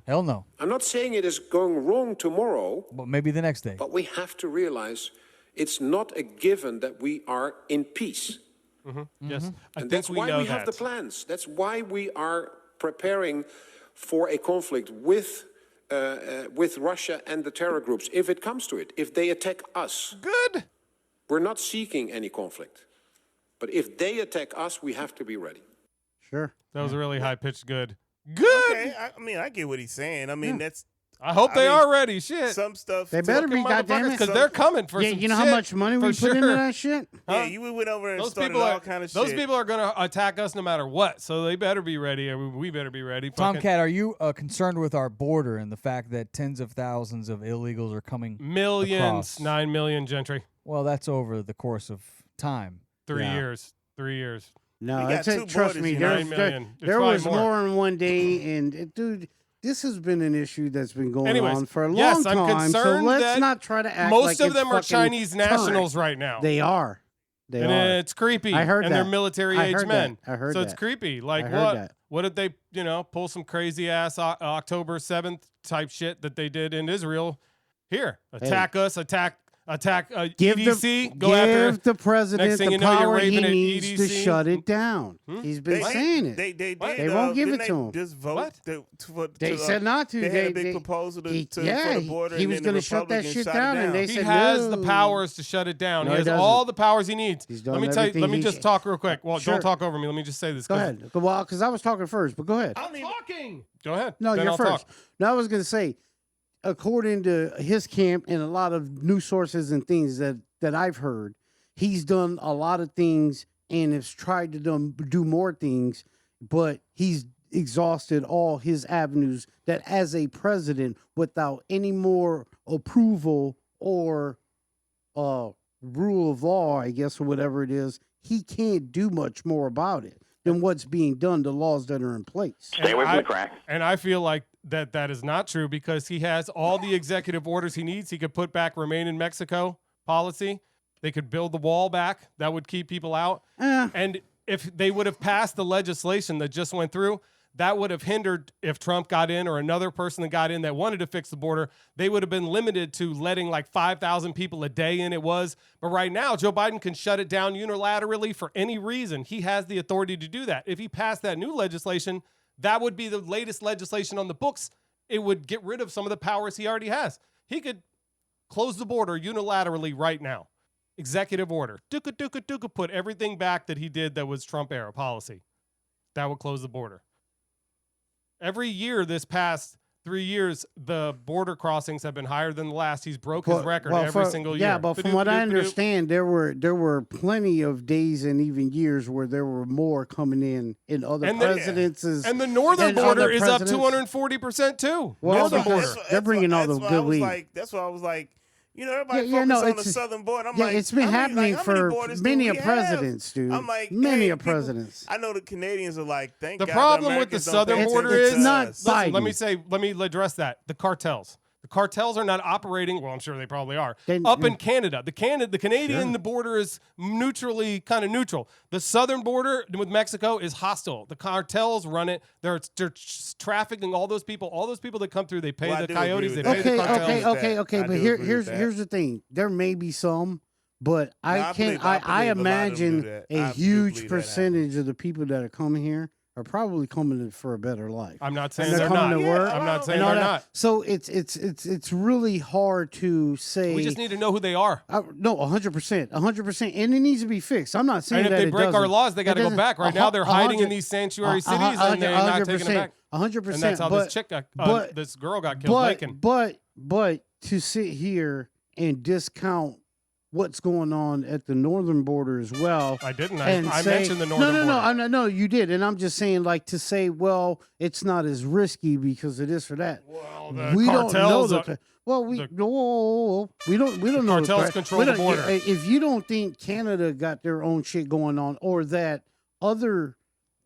Speaker 1: Hell no.
Speaker 12: I'm not saying it is going wrong tomorrow,
Speaker 1: But maybe the next day.
Speaker 12: but we have to realize it's not a given that we are in peace.
Speaker 2: Yes, I
Speaker 12: And
Speaker 2: think
Speaker 12: that's
Speaker 2: we
Speaker 12: why
Speaker 2: know
Speaker 12: we
Speaker 2: that.
Speaker 12: have the plans. That's why we are preparing for a conflict with Russia and the terror groups, if it comes to it. If they attack us,
Speaker 2: Good.
Speaker 12: we're not seeking any conflict. But if they attack us, we have to be ready.
Speaker 5: Sure.
Speaker 2: That was a really high pitched good. Good.
Speaker 4: Okay, I mean, I get what he's saying. I mean, that's
Speaker 2: I hope they
Speaker 4: mean,
Speaker 2: are ready. Shit.
Speaker 4: some stuff.
Speaker 5: They better be, goddamn it.
Speaker 2: because they're coming for
Speaker 5: Yeah,
Speaker 2: some
Speaker 5: you know
Speaker 2: shit,
Speaker 5: how much money we
Speaker 2: for
Speaker 5: put into
Speaker 2: sure.
Speaker 5: that shit?
Speaker 4: Yeah, you went over and
Speaker 2: Those
Speaker 4: started
Speaker 2: people
Speaker 4: all
Speaker 2: are
Speaker 4: kind of
Speaker 2: those
Speaker 4: shit.
Speaker 2: people are going to attack us no matter what. So they better be ready. Or we better be ready. Fucking
Speaker 1: Tomcat, are you concerned with our border and the fact that tens of thousands of illegals are coming
Speaker 2: millions,
Speaker 1: across?
Speaker 2: 9 million gentry,
Speaker 1: Well, that's over the course of time.
Speaker 2: 3
Speaker 5: Yeah.
Speaker 2: years, 3 years.
Speaker 5: No,
Speaker 4: We got
Speaker 5: it's a,
Speaker 4: two
Speaker 5: trust
Speaker 4: borders,
Speaker 5: me.
Speaker 4: you know.
Speaker 2: 9 million. It's
Speaker 5: There
Speaker 2: probably
Speaker 5: was
Speaker 2: more.
Speaker 5: more in one day, and dude, this has been an issue that's been going
Speaker 2: Anyways,
Speaker 5: on for a
Speaker 2: yes,
Speaker 5: long
Speaker 2: I'm
Speaker 5: time. So
Speaker 2: concerned
Speaker 5: let's
Speaker 2: that
Speaker 5: not try to act
Speaker 2: Most
Speaker 5: like
Speaker 2: of
Speaker 5: it's
Speaker 2: them are
Speaker 5: fucking
Speaker 2: Chinese
Speaker 5: current.
Speaker 2: nationals right now.
Speaker 5: They are. They
Speaker 2: and
Speaker 5: are.
Speaker 2: it's creepy.
Speaker 5: I heard
Speaker 2: and they're
Speaker 5: that.
Speaker 2: military
Speaker 5: I
Speaker 2: age
Speaker 5: heard
Speaker 2: men.
Speaker 5: that. I heard
Speaker 2: so it's
Speaker 5: that.
Speaker 2: creepy. Like
Speaker 5: I heard
Speaker 2: what?
Speaker 5: that.
Speaker 2: What did they, pull some crazy ass October 7th type shit that they did in Israel Here, attack us, attack
Speaker 5: Give
Speaker 2: EDC. Go
Speaker 5: give
Speaker 2: after
Speaker 5: the president
Speaker 2: Next thing
Speaker 5: the
Speaker 2: you know, you're
Speaker 5: power he
Speaker 2: raving at
Speaker 5: needs to
Speaker 2: EDC.
Speaker 5: shut it down. He's been saying it.
Speaker 4: They
Speaker 5: won't give it
Speaker 4: didn't
Speaker 5: to him.
Speaker 4: Just vote.
Speaker 5: They said not to.
Speaker 4: They had a big proposal for the border.
Speaker 5: He was
Speaker 4: going to
Speaker 5: shut that shit down, and they
Speaker 2: he
Speaker 5: said
Speaker 2: has
Speaker 5: no.
Speaker 2: the powers to shut it down.
Speaker 5: No,
Speaker 2: he
Speaker 5: he
Speaker 2: has
Speaker 5: doesn't.
Speaker 2: all the powers he needs.
Speaker 5: He's done
Speaker 2: Let me tell you.
Speaker 5: everything
Speaker 2: Let me
Speaker 5: he
Speaker 2: just
Speaker 5: can.
Speaker 2: talk real quick. Well,
Speaker 5: Sure.
Speaker 2: don't talk over me. Let me just say this.
Speaker 5: Go ahead. Well, because I was talking first, but go ahead.
Speaker 2: I'm talking. Go ahead.
Speaker 5: No,
Speaker 2: then
Speaker 5: you're
Speaker 2: I'll
Speaker 5: first.
Speaker 2: Talk.
Speaker 5: No, I was going to say, according to his camp and a lot of news sources and things that I've heard, he's done a lot of things and has tried to do more things, but he's exhausted all his avenues that as a president, without any more approval or rule of law, I guess, or whatever it is, he can't do much more about it than what's being done, the laws that are in place.
Speaker 7: Stay away from the crack.
Speaker 2: And I feel like that is not true because he has all the executive orders he needs. He could put back Remain in Mexico policy. They could build the wall back. That would keep people out. And if they would have passed the legislation that just went through, that would have hindered if Trump got in or another person that got in that wanted to fix the border. They would have been limited to letting like 5,000 people a day in. It was. But right now, Joe Biden can shut it down unilaterally for any reason. He has the authority to do that. If he passed that new legislation, that would be the latest legislation on the books. It would get rid of some of the powers he already has. He could close the border unilaterally right now. Executive order. Duka, put everything back that he did that was Trump era policy. That would close the border. Every year this past 3 years, the border crossings have been higher than the last. He's broke his record every single year.
Speaker 5: Yeah, but from what I understand, there were plenty of days and even years where there were more coming in other presidents.
Speaker 2: And the northern border is up 240% too.
Speaker 5: Well,
Speaker 2: northern border.
Speaker 5: They're bringing all the good weed.
Speaker 4: That's why I was like, you know, everybody focus on the southern border. I'm like,
Speaker 5: it's been happening for many a presidents, dude.
Speaker 4: I'm like,
Speaker 5: many a presidents.
Speaker 4: I know the Canadians are like, thank God.
Speaker 2: The problem with the southern border is
Speaker 5: not
Speaker 2: listen, let me address that. The cartels. The cartels are not operating. Well, I'm sure they probably are up in Canada. The Canadian border is kind of neutral. The southern border with Mexico is hostile. The cartels run it. They're trafficking all those people. All those people that come through, they pay the coyotes. They pay the cartels.
Speaker 5: Okay. But here's the thing. There may be some, but I imagine a huge percentage of the people that are coming here are probably coming for a better life.
Speaker 2: I'm not saying they're not. I'm not saying they're not.
Speaker 5: So it's really hard to say.
Speaker 2: We just need to know who they are.
Speaker 5: No, 100%, and it needs to be fixed. I'm not saying
Speaker 2: and if
Speaker 5: that
Speaker 2: they break our laws, they got to go back. Right now, they're hiding in these sanctuary cities, and they're not taking them back.
Speaker 5: 100%.
Speaker 2: And that's how this girl got killed.
Speaker 5: But to sit here and discount what's going on at the northern border as well.
Speaker 2: I didn't. I mentioned the northern border.
Speaker 5: No, you did. And I'm just saying, like, to say, well, it's not as risky because of this or that.
Speaker 2: Well, the
Speaker 5: we
Speaker 2: cartels
Speaker 5: don't know we don't know.
Speaker 2: Cartels control the border.
Speaker 5: If you don't think Canada got their own shit going on or that other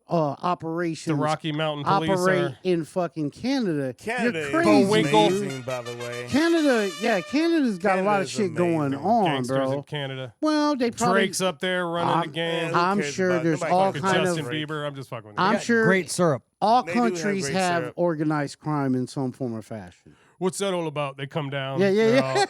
Speaker 5: operations
Speaker 2: the Rocky Mountain Police
Speaker 5: operate in fucking Canada.
Speaker 4: Canada
Speaker 5: You're crazy,
Speaker 4: is amazing, by the way.
Speaker 5: Canada's got a lot of shit going on,
Speaker 2: Gangsters
Speaker 5: bro.
Speaker 2: in Canada.
Speaker 5: Well, they probably
Speaker 2: Drake's up there running the game.
Speaker 5: I'm sure there's all kind of
Speaker 2: Justin Bieber. I'm just fucking with you.
Speaker 5: I'm sure
Speaker 1: great syrup.
Speaker 5: All countries have organized crime in some form or fashion.
Speaker 2: What's that all about? They come down.
Speaker 5: Yeah.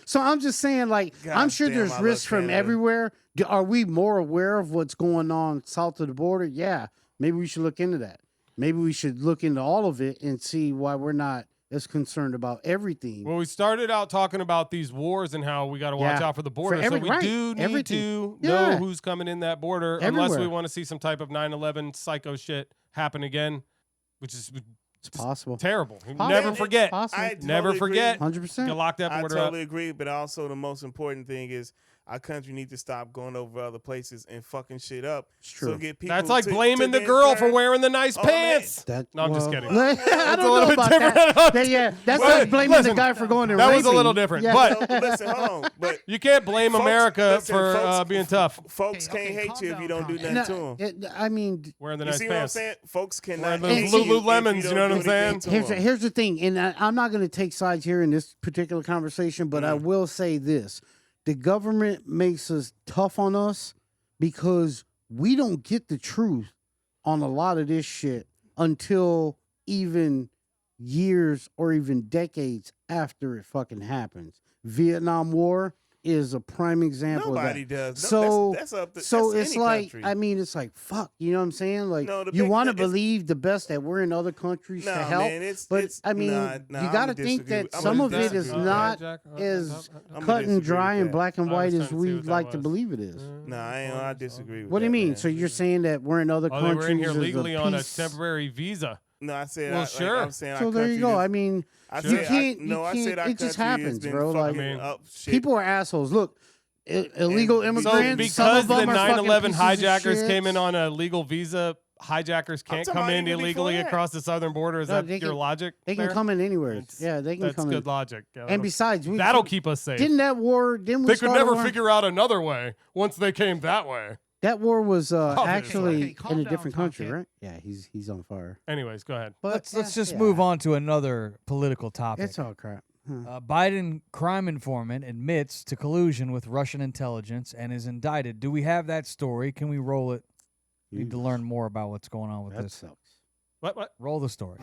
Speaker 5: So I'm just saying, like, I'm sure there's risks from everywhere. Are we more aware of what's going on south of the border? Yeah. Maybe we should look into that. Maybe we should look into all of it and see why we're not as concerned about everything.
Speaker 2: Well, we started out talking about these wars and how we got to watch out for the border. So we do need to know who's coming in that border unless we want to see some type of 9/11 psycho shit happen again, which is
Speaker 5: it's possible.
Speaker 2: Terrible. Never forget. Never forget.
Speaker 5: 100%.
Speaker 2: You lock that border up.
Speaker 4: I totally agree, but also the most important thing is our country needs to stop going over other places and fucking shit up.
Speaker 5: It's true.
Speaker 4: So get people
Speaker 2: That's like blaming the girl for wearing the nice pants.
Speaker 5: No,
Speaker 2: I'm just kidding.
Speaker 5: I
Speaker 2: That's
Speaker 5: don't
Speaker 2: a little
Speaker 5: know
Speaker 2: bit
Speaker 5: about
Speaker 2: different.
Speaker 5: that. That's like blaming the guy for going to
Speaker 2: That was a
Speaker 5: raping.
Speaker 2: little different.
Speaker 5: Yeah.
Speaker 2: But
Speaker 4: listen, hold on. But
Speaker 2: you can't blame America for being tough.
Speaker 4: Folks can't hate you if you don't do nothing to them.
Speaker 5: I mean,
Speaker 2: wearing the
Speaker 4: you
Speaker 2: nice
Speaker 4: see
Speaker 2: pants.
Speaker 4: what I'm saying? Folks cannot
Speaker 2: Wearing
Speaker 4: hate
Speaker 2: those
Speaker 4: you
Speaker 2: Lululemons,
Speaker 4: if
Speaker 2: you know what I'm saying?
Speaker 5: here's the thing, and I'm not going to take sides here in this particular conversation, but I will say this. The government makes us tough on us because we don't get the truth on a lot of this shit until even years or even decades after it fucking happens. Vietnam War is a prime example
Speaker 4: Nobody
Speaker 5: of that.
Speaker 4: does.
Speaker 5: So,
Speaker 4: that's up to,
Speaker 5: so
Speaker 4: that's
Speaker 5: it's
Speaker 4: any
Speaker 5: like,
Speaker 4: country.
Speaker 5: I mean, it's like, fuck, you know what I'm saying? Like,
Speaker 4: No, the
Speaker 5: you
Speaker 4: big-
Speaker 5: want to
Speaker 4: it's-
Speaker 5: believe the best that we're in other countries to
Speaker 4: Nah,
Speaker 5: help,
Speaker 4: man,
Speaker 5: but
Speaker 4: it's
Speaker 5: I mean,
Speaker 4: nah,
Speaker 5: you
Speaker 4: I'ma
Speaker 5: got to think
Speaker 4: disagree
Speaker 5: that
Speaker 4: with- I'ma
Speaker 5: some of it is
Speaker 4: disagree with
Speaker 5: not
Speaker 4: that.
Speaker 5: as
Speaker 4: I'ma
Speaker 5: cut and
Speaker 4: disagree
Speaker 5: dry
Speaker 4: with
Speaker 5: and
Speaker 4: that.
Speaker 5: black and
Speaker 2: I
Speaker 5: white
Speaker 2: was
Speaker 5: as
Speaker 2: trying to see
Speaker 5: we
Speaker 2: what that
Speaker 5: like to
Speaker 2: was.
Speaker 5: believe it is.
Speaker 4: I disagree with
Speaker 5: What do you
Speaker 4: that,
Speaker 5: mean?
Speaker 4: man.
Speaker 5: So you're saying that we're in other
Speaker 2: Oh, they
Speaker 5: countries?
Speaker 2: were in here
Speaker 5: there's
Speaker 2: legally on a
Speaker 5: peace-
Speaker 2: temporary visa.
Speaker 4: No, I said,
Speaker 2: Well,
Speaker 4: like,
Speaker 2: sure.
Speaker 4: I'm saying
Speaker 5: So
Speaker 4: our
Speaker 5: there you
Speaker 4: country
Speaker 5: go.
Speaker 4: is-
Speaker 5: I mean,
Speaker 4: I
Speaker 5: you
Speaker 4: said,
Speaker 5: can't.
Speaker 4: no, I said our
Speaker 5: it just
Speaker 4: country has
Speaker 5: happens,
Speaker 4: been
Speaker 5: bro. Like
Speaker 4: fucking up shit.
Speaker 5: people are assholes. Look, illegal
Speaker 4: And-
Speaker 2: So
Speaker 5: immigrants. some
Speaker 2: because
Speaker 5: of
Speaker 2: the
Speaker 5: them are fucking
Speaker 2: 9/11
Speaker 5: pieces of
Speaker 2: hijackers
Speaker 5: shit.
Speaker 2: came in on a legal visa, hijackers can't
Speaker 4: talking
Speaker 2: come
Speaker 4: about
Speaker 2: in
Speaker 4: even
Speaker 2: illegally
Speaker 4: before that.
Speaker 2: across the southern border. Is
Speaker 5: No,
Speaker 2: that
Speaker 5: they
Speaker 2: your
Speaker 5: can-
Speaker 2: logic?
Speaker 5: They can
Speaker 2: there?
Speaker 5: come in anywhere.
Speaker 2: That's-
Speaker 5: Yeah, they can
Speaker 2: That's
Speaker 5: come
Speaker 2: good
Speaker 5: in.
Speaker 2: logic. Yeah,
Speaker 5: And besides,
Speaker 2: that'll keep us safe.
Speaker 5: Didn't that war? Didn't we
Speaker 2: They could
Speaker 5: start a
Speaker 2: never
Speaker 5: war?
Speaker 2: figure out another way once they came that way.
Speaker 5: That war was actually
Speaker 7: Okay, calm
Speaker 5: in a
Speaker 7: down,
Speaker 5: different country,
Speaker 7: Tomcat.
Speaker 5: right? Yeah, he's on fire.
Speaker 2: Anyways, go ahead.
Speaker 5: But
Speaker 1: Let's just
Speaker 5: yeah.
Speaker 1: move on to another political topic.
Speaker 5: It's all crap. Huh.
Speaker 1: Biden crime informant admits to collusion with Russian intelligence and is indicted. Do we have that story? Can we roll it? Need to learn more about what's going on with
Speaker 5: That
Speaker 1: this.
Speaker 2: What?
Speaker 5: sucks.
Speaker 1: Roll the story.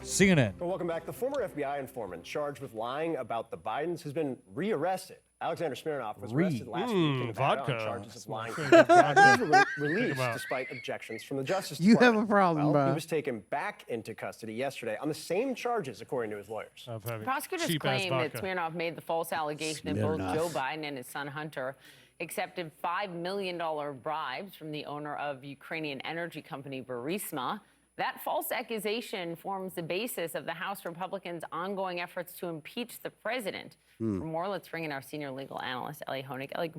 Speaker 1: CNN.
Speaker 9: Well, welcome back. The former FBI informant charged with lying about the Bidens has been rearrested. Alexander Smirnoff was arrested last week in Nevada
Speaker 2: vodka.
Speaker 9: on charges of lying.
Speaker 2: That's my favorite
Speaker 9: He
Speaker 2: vodka.
Speaker 9: was released
Speaker 2: about.
Speaker 9: despite objections from the Justice
Speaker 5: You
Speaker 9: Department.
Speaker 5: have a problem,
Speaker 9: well,
Speaker 5: bro.
Speaker 9: He was taken back into custody yesterday on the same charges, according to his lawyers.
Speaker 2: Of having
Speaker 13: Prosecutors
Speaker 2: cheap-ass
Speaker 13: claim that
Speaker 2: vodka.
Speaker 13: Smirnoff made the false allegation that both Joe Biden and his son Hunter accepted $5 million bribes from the owner of Ukrainian energy company Burisma. That false accusation forms the basis of the House Republicans' ongoing efforts to impeach the president. For more, let's bring in our senior legal analyst, Ellie Honig. Ellie,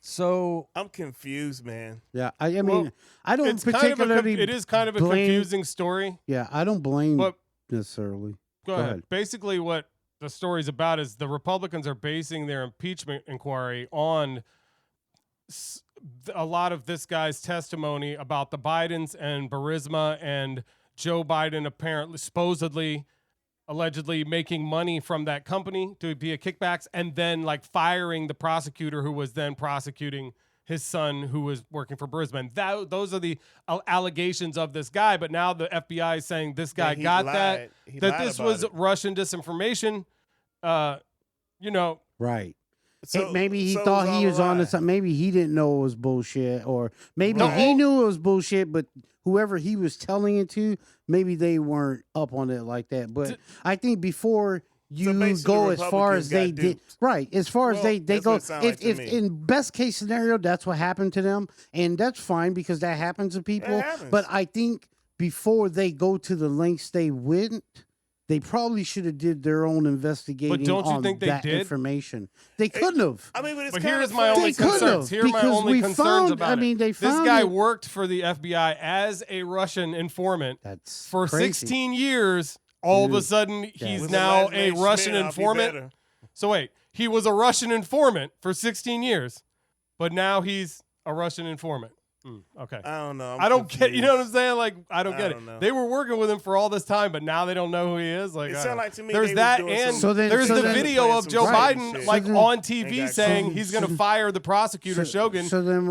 Speaker 1: So
Speaker 4: I'm confused, man.
Speaker 5: Yeah, I mean,
Speaker 2: Well,
Speaker 5: I don't
Speaker 2: It's kind of
Speaker 5: particularly.
Speaker 2: it is kind of a
Speaker 5: blame-
Speaker 2: confusing story.
Speaker 5: Yeah, I don't blame
Speaker 2: But
Speaker 5: necessarily.
Speaker 2: go ahead. Basically, what the story's about is the Republicans are basing their impeachment inquiry on a lot of this guy's testimony about the Bidens and Burisma and Joe Biden apparently, supposedly, allegedly making money from that company to via kickbacks, and then like firing the prosecutor who was then prosecuting his son who was working for Burisma. And those are the allegations of this guy. But now the FBI is saying this guy
Speaker 4: he
Speaker 2: got
Speaker 4: lied.
Speaker 2: that,
Speaker 4: He
Speaker 2: that
Speaker 4: lied
Speaker 2: this
Speaker 4: about
Speaker 2: was
Speaker 4: it.
Speaker 2: Russian disinformation. You know,
Speaker 5: Right.
Speaker 4: So-
Speaker 5: Maybe he
Speaker 4: so
Speaker 5: thought
Speaker 4: it
Speaker 5: he
Speaker 4: was
Speaker 5: was
Speaker 4: all
Speaker 5: on to
Speaker 4: right.
Speaker 5: something. Maybe he didn't know it was bullshit, or maybe
Speaker 2: No.
Speaker 5: he knew it was bullshit, but whoever he was telling it to, maybe they weren't up on it like that. But I think before you
Speaker 4: basically
Speaker 5: go
Speaker 4: the
Speaker 5: as far as
Speaker 4: Republicans
Speaker 5: they
Speaker 4: got
Speaker 5: did,
Speaker 4: duped.
Speaker 5: right? As far as
Speaker 4: Well,
Speaker 5: they
Speaker 4: that's
Speaker 5: go,
Speaker 4: what it sound like to
Speaker 5: if
Speaker 4: me.
Speaker 5: in best case scenario, that's what happened to them, and that's fine because that happens to people.
Speaker 4: happens.
Speaker 5: But I think before they go to the lengths they went, they probably should have did their own investigating
Speaker 2: don't you
Speaker 5: on
Speaker 2: think they
Speaker 5: that
Speaker 2: did?
Speaker 5: information. They couldn't have.
Speaker 4: I mean, but it's
Speaker 2: but
Speaker 4: kind
Speaker 2: here's
Speaker 4: of
Speaker 2: my
Speaker 4: funny.
Speaker 2: only
Speaker 5: They could've,
Speaker 2: concerns. Here are my
Speaker 5: because
Speaker 2: only
Speaker 5: we
Speaker 2: concerns
Speaker 5: found-
Speaker 2: about
Speaker 5: I mean,
Speaker 2: it.
Speaker 5: they
Speaker 2: This
Speaker 5: found
Speaker 2: guy
Speaker 5: it-
Speaker 2: worked for the FBI as a Russian informant
Speaker 5: That's
Speaker 2: for
Speaker 5: crazy.
Speaker 2: 16 years. All of a
Speaker 5: Dude.
Speaker 2: sudden, he's
Speaker 4: With
Speaker 2: now
Speaker 4: the last
Speaker 2: a
Speaker 4: name
Speaker 2: Russian
Speaker 4: Smirnoff, he
Speaker 2: informant.
Speaker 4: better.
Speaker 2: So wait, he was a Russian informant for 16 years, but now he's a Russian informant. Okay.
Speaker 4: I don't know.
Speaker 2: I don't get, you know what I'm saying? Like, I don't
Speaker 4: I
Speaker 2: get
Speaker 4: don't
Speaker 2: it.
Speaker 4: know.
Speaker 2: They were working with him for all this time, but now they don't know who he is. Like,
Speaker 4: It
Speaker 2: I
Speaker 4: sound
Speaker 2: don't-
Speaker 4: like to me
Speaker 2: there's
Speaker 4: they was
Speaker 2: that,
Speaker 4: doing
Speaker 2: and
Speaker 4: some-
Speaker 5: So then-
Speaker 2: there's
Speaker 5: so
Speaker 2: the
Speaker 5: then-
Speaker 2: video of Joe
Speaker 5: Right.
Speaker 2: Biden,
Speaker 4: shit.
Speaker 2: like
Speaker 5: So then-
Speaker 2: on TV,
Speaker 4: Ain't got
Speaker 2: saying
Speaker 4: shit.
Speaker 2: he's going to fire the prosecutor Shogun.
Speaker 5: So then,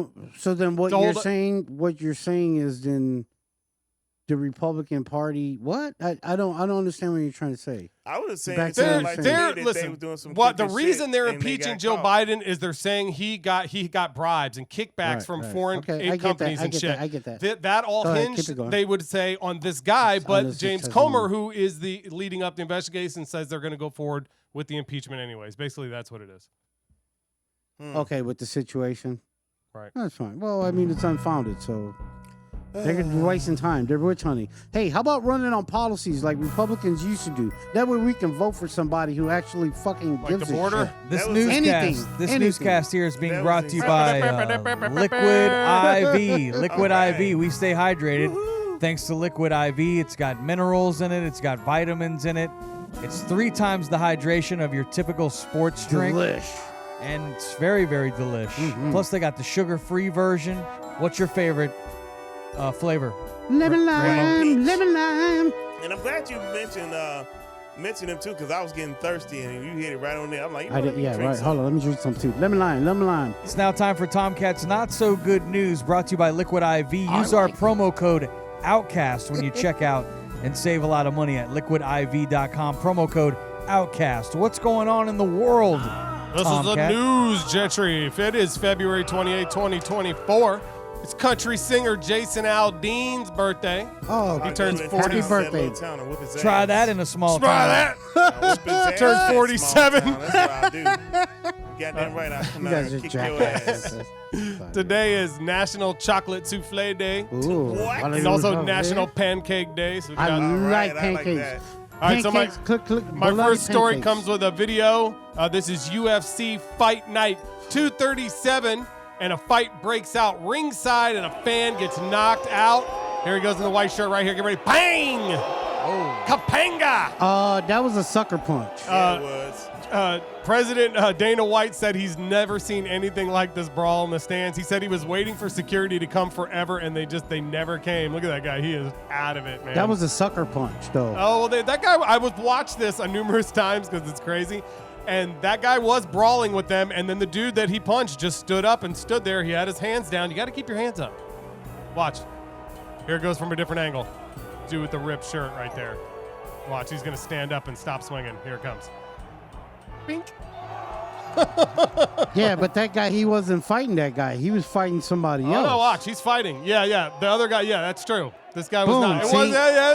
Speaker 5: what
Speaker 2: To
Speaker 5: you're
Speaker 2: hold-
Speaker 5: saying is then the Republican Party. What? I don't understand what you're trying to say.
Speaker 4: I would have said
Speaker 5: Back
Speaker 4: it
Speaker 5: to
Speaker 4: sounded
Speaker 5: what
Speaker 4: like
Speaker 5: you're
Speaker 4: to me
Speaker 5: saying.
Speaker 4: that they
Speaker 2: listen,
Speaker 4: was doing some
Speaker 2: what the
Speaker 4: crooked
Speaker 2: reason
Speaker 4: shit
Speaker 2: they're
Speaker 4: and they
Speaker 2: impeaching
Speaker 4: got
Speaker 2: Joe
Speaker 4: caught.
Speaker 2: Biden is they're saying he got bribes and kickbacks
Speaker 5: Right,
Speaker 2: from
Speaker 5: right.
Speaker 2: foreign
Speaker 5: Okay, I
Speaker 2: aid
Speaker 5: get that,
Speaker 2: companies
Speaker 5: I
Speaker 2: and
Speaker 5: get
Speaker 2: shit.
Speaker 5: that, I get that.
Speaker 2: That all
Speaker 5: Go ahead,
Speaker 2: hinged,
Speaker 5: keep it going.
Speaker 2: they would say, on this guy, but
Speaker 5: this
Speaker 2: James
Speaker 5: testimony.
Speaker 2: Comer, who is the leading up the investigation, says they're going to go forward with the impeachment anyways. Basically, that's what it is.
Speaker 5: Okay, with the situation,
Speaker 2: Right.
Speaker 5: that's fine. Well, I mean, it's unfounded, so they're gonna be wasting time. They're witch hunting. Hey, how about running on policies like Republicans used to do? That way we can vote for somebody who actually fucking
Speaker 2: Like
Speaker 5: gives
Speaker 2: the
Speaker 5: a
Speaker 2: border?
Speaker 5: shit.
Speaker 1: This
Speaker 4: was-
Speaker 5: Anything.
Speaker 1: newscast here is being
Speaker 4: That
Speaker 1: brought
Speaker 4: was
Speaker 1: to you
Speaker 4: insane.
Speaker 1: by Liquid IV. Liquid
Speaker 4: All right.
Speaker 1: IV. We stay hydrated. Thanks to Liquid IV, it's got minerals in it. It's got vitamins in it. It's 3 times the hydration of your typical sports drink.
Speaker 5: Delish.
Speaker 1: And it's very, very delish. Plus, they got the sugar-free version. What's your favorite flavor?
Speaker 5: Lemon lime,
Speaker 4: Peach.
Speaker 5: lemon lime.
Speaker 4: And I'm glad you mentioned him too, because I was getting thirsty and you hit it right on there. I'm like, you know, let me
Speaker 5: Yeah,
Speaker 4: drink
Speaker 5: right.
Speaker 4: some.
Speaker 5: Hold on, let me drink some too. Lemon lime, lemon lime.
Speaker 1: It's now time for Tomcat's Not So Good News, brought to you by Liquid IV. Use our promo code OUTCAST when you check out and save a lot of money at liquidiv.com. Promo code Outcast. What's going on in the world?
Speaker 2: This is the news, Gentry. If it is February 28, 2024, it's country singer Jason Aldean's birthday.
Speaker 5: Oh,
Speaker 2: he turns 40.
Speaker 5: Happy birthday.
Speaker 1: Try that in a small
Speaker 2: town.
Speaker 4: Try that.
Speaker 2: Turns 47.
Speaker 4: That's what I do. Goddamn right, I'll come out and kick your ass.
Speaker 2: Today is National Chocolate Souffle Day.
Speaker 5: Ooh,
Speaker 2: and also National Pancake Day. So
Speaker 5: I like pancakes.
Speaker 2: All right, so my first story
Speaker 5: pancakes.
Speaker 2: comes with a video. This is UFC Fight Night 237, and a fight breaks out ringside, and a fan gets knocked out. Here he goes in the white shirt right here. Get ready. Bang! Oh. Kapanga!
Speaker 5: That was a sucker punch.
Speaker 4: Yeah, it was.
Speaker 2: President Dana White said he's never seen anything like this brawl in the stands. He said he was waiting for security to come forever, and they never came. Look at that guy. He is out of it, man.
Speaker 5: That was a sucker punch, though.
Speaker 2: Oh, well, that guy, I would watch this numerous times because it's crazy. And that guy was brawling with them, and then the dude that he punched just stood up and stood there. He had his hands down. You got to keep your hands up. Watch. Here it goes from a different angle. Dude with the ripped shirt right there. Watch, he's going to stand up and stop swinging. Here it comes. Bink.
Speaker 5: Yeah, but that guy, he wasn't fighting that guy. He was fighting somebody else.
Speaker 2: Oh, no, watch. He's fighting. Yeah. The other guy, that's true. This guy was
Speaker 5: Boom,
Speaker 2: not.
Speaker 5: see?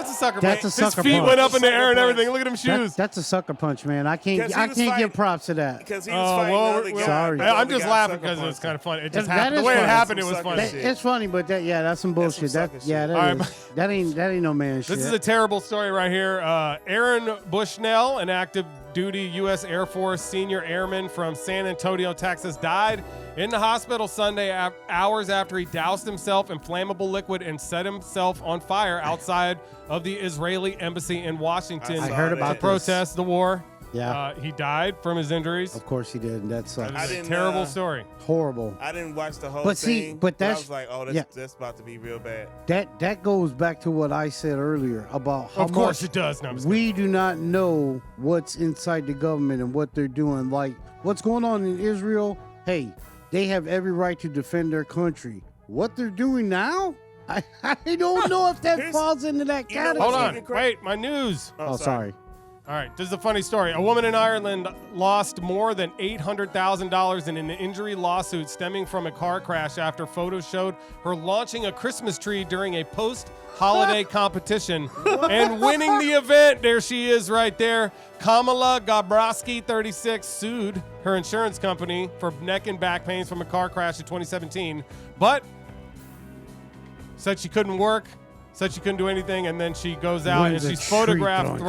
Speaker 2: It's a sucker punch.
Speaker 5: That's a sucker
Speaker 2: His feet
Speaker 5: punch.
Speaker 2: went up in the air and everything. Look at him shoes.
Speaker 5: That's a sucker punch, man. I can't give props to that.
Speaker 4: Because he was fighting the other guy.
Speaker 5: Sorry.
Speaker 2: I'm just laughing because it was kind of funny. It just happened. The way it
Speaker 5: funny.
Speaker 2: happened, it was funny.
Speaker 5: It's funny, but that's some bullshit. That ain't no man shit.
Speaker 2: This is a terrible story right here. Aaron Bushnell, an active duty U.S. Air Force senior airman from San Antonio, Texas, died in the hospital Sunday hours after he doused himself in flammable liquid and set himself on fire outside of the Israeli embassy in Washington.
Speaker 5: I heard about
Speaker 2: to protest the war.
Speaker 5: Yeah.
Speaker 2: He died from his injuries.
Speaker 5: Of course he did. That sucks.
Speaker 2: That is a terrible story.
Speaker 5: Horrible.
Speaker 4: I didn't watch the whole
Speaker 5: But see,
Speaker 4: thing.
Speaker 5: but
Speaker 4: I
Speaker 5: that's-
Speaker 4: was like, oh, that's about to be real bad.
Speaker 5: That goes back to what I said earlier about how
Speaker 2: Of course
Speaker 5: much
Speaker 2: it does. No, I'm just
Speaker 5: we do not know what's inside the government and what they're doing. Like what's going on in Israel, hey, they have every right to defend their country. What they're doing now, I don't know if that falls into that category.
Speaker 2: Hold on. Wait, my news.
Speaker 5: Oh, sorry.
Speaker 2: All right, this is a funny story. A woman in Ireland lost more than $800,000 in an injury lawsuit stemming from a car crash after photos showed her launching a Christmas tree during a post-holiday competition and winning the event. There she is right there. Kamala Gabrowski, 36, sued her insurance company for neck and back pains from a car crash in 2017, but said she couldn't work. Said she couldn't do anything, and then she goes out and she's photographed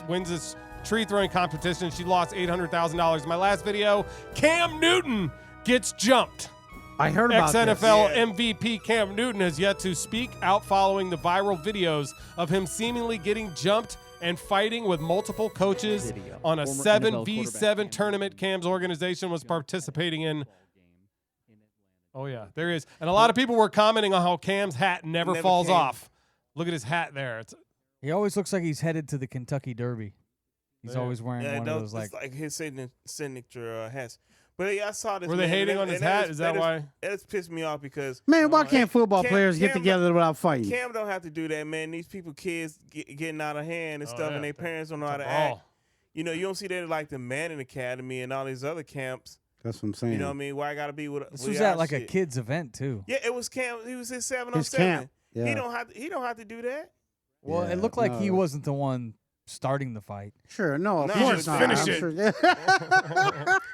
Speaker 2: wins this tree throwing competition. She lost $800,000. My last video, Cam Newton gets jumped.
Speaker 5: I heard about this.
Speaker 2: Ex-NFL MVP Cam Newton has yet to speak out following the viral videos of him seemingly getting jumped and fighting with multiple coaches on a 7v7 tournament Cam's organization was participating in. Oh, yeah, there is. And a lot of people were commenting on how Cam's hat never falls off. Look at his hat there.
Speaker 1: He always looks like he's headed to the Kentucky Derby. He's always wearing one of those
Speaker 4: like his signature hats. But I saw this.
Speaker 2: Were they hating on his hat? Is that why?
Speaker 4: That's pissed me off because
Speaker 5: Man, why can't football players get together without fighting?
Speaker 4: Cam don't have to do that, man. These kids getting out of hand and stuff, and their parents don't know how to act. You know, you don't see that like the Manning Academy and all these other camps.
Speaker 5: That's what I'm saying.
Speaker 4: You know what I mean? Why I gotta be with?
Speaker 1: This was at like a kids event too.
Speaker 4: Yeah, it was camp. He was his 707.
Speaker 5: His camp. Yeah.
Speaker 4: He don't have to do that.
Speaker 1: Well, it looked like he wasn't the one starting the fight.
Speaker 5: Sure, no, of
Speaker 4: No,
Speaker 5: course
Speaker 4: just
Speaker 5: not.
Speaker 2: finish
Speaker 5: I'm
Speaker 2: it.
Speaker 5: sure-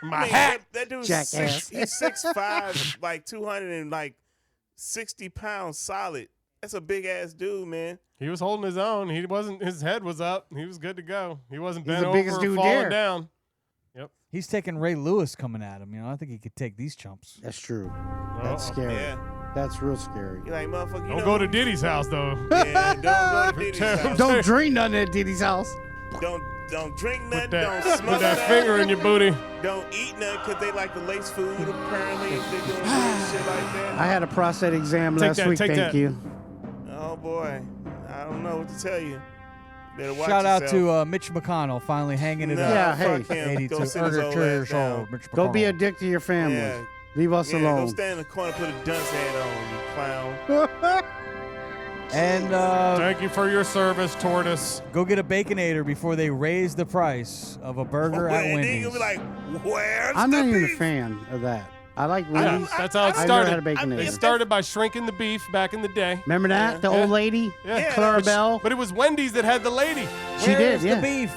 Speaker 2: My hat.
Speaker 4: That dude's
Speaker 5: Jackass.
Speaker 4: he's 6'5", like 260 pounds solid. That's a big ass dude, man.
Speaker 2: He was holding his own. He wasn't. His head was up. He was good to go. He wasn't
Speaker 5: He's
Speaker 2: bent
Speaker 5: the
Speaker 2: over
Speaker 5: biggest
Speaker 2: or
Speaker 5: dude
Speaker 2: falling
Speaker 5: there.
Speaker 2: down. Yep.
Speaker 1: He's taking Ray Lewis coming at him. You know, I think he could take these chumps.
Speaker 5: That's true. That's scary.
Speaker 4: Yeah.
Speaker 5: That's real scary.
Speaker 4: You're like, motherfucker,
Speaker 2: Don't go to Diddy's house though.
Speaker 4: Yeah, don't go to Diddy's house.
Speaker 5: Don't drink nothing at Diddy's house.
Speaker 4: Don't drink nothing.
Speaker 2: Put that,
Speaker 4: Don't smoke
Speaker 2: put that finger in your booty.
Speaker 4: Don't eat nothing because they like to lace food. Apparently, if they doing shit like that.
Speaker 5: I had a prostate exam last week. Thank you.
Speaker 4: Oh boy, I don't know what to tell you. Better watch
Speaker 1: Shout out
Speaker 4: yourself.
Speaker 1: to Mitch McConnell finally hanging it
Speaker 4: No,
Speaker 1: up.
Speaker 5: Yeah,
Speaker 4: fuck
Speaker 5: hey.
Speaker 4: him.
Speaker 1: 82
Speaker 4: Go sit his old ass
Speaker 1: years
Speaker 4: down.
Speaker 1: old. Mitch
Speaker 5: Go be a
Speaker 1: McConnell.
Speaker 5: dick to your family.
Speaker 4: Yeah.
Speaker 5: Leave us
Speaker 4: Yeah,
Speaker 5: alone.
Speaker 4: go stand in the corner, put a dunce hat on, you clown.
Speaker 1: And
Speaker 2: thank you for your service, Tortoise.
Speaker 1: go get a Baconator before they raise the price of a burger at
Speaker 4: And then
Speaker 1: Wendy's.
Speaker 4: you'll be like, where's
Speaker 5: I'm
Speaker 4: the
Speaker 5: not even a
Speaker 4: beef?
Speaker 5: fan of that. I like
Speaker 2: Yeah,
Speaker 5: Wendy's.
Speaker 2: that's how it
Speaker 5: I never
Speaker 2: started.
Speaker 5: had a Baconator.
Speaker 2: It started by shrinking the beef back in the day.
Speaker 5: Remember that? The old lady?
Speaker 2: Yeah.
Speaker 5: Clara Bell?
Speaker 2: But it was Wendy's that had the lady.
Speaker 5: She did,
Speaker 1: Where's
Speaker 5: yeah.
Speaker 1: the beef?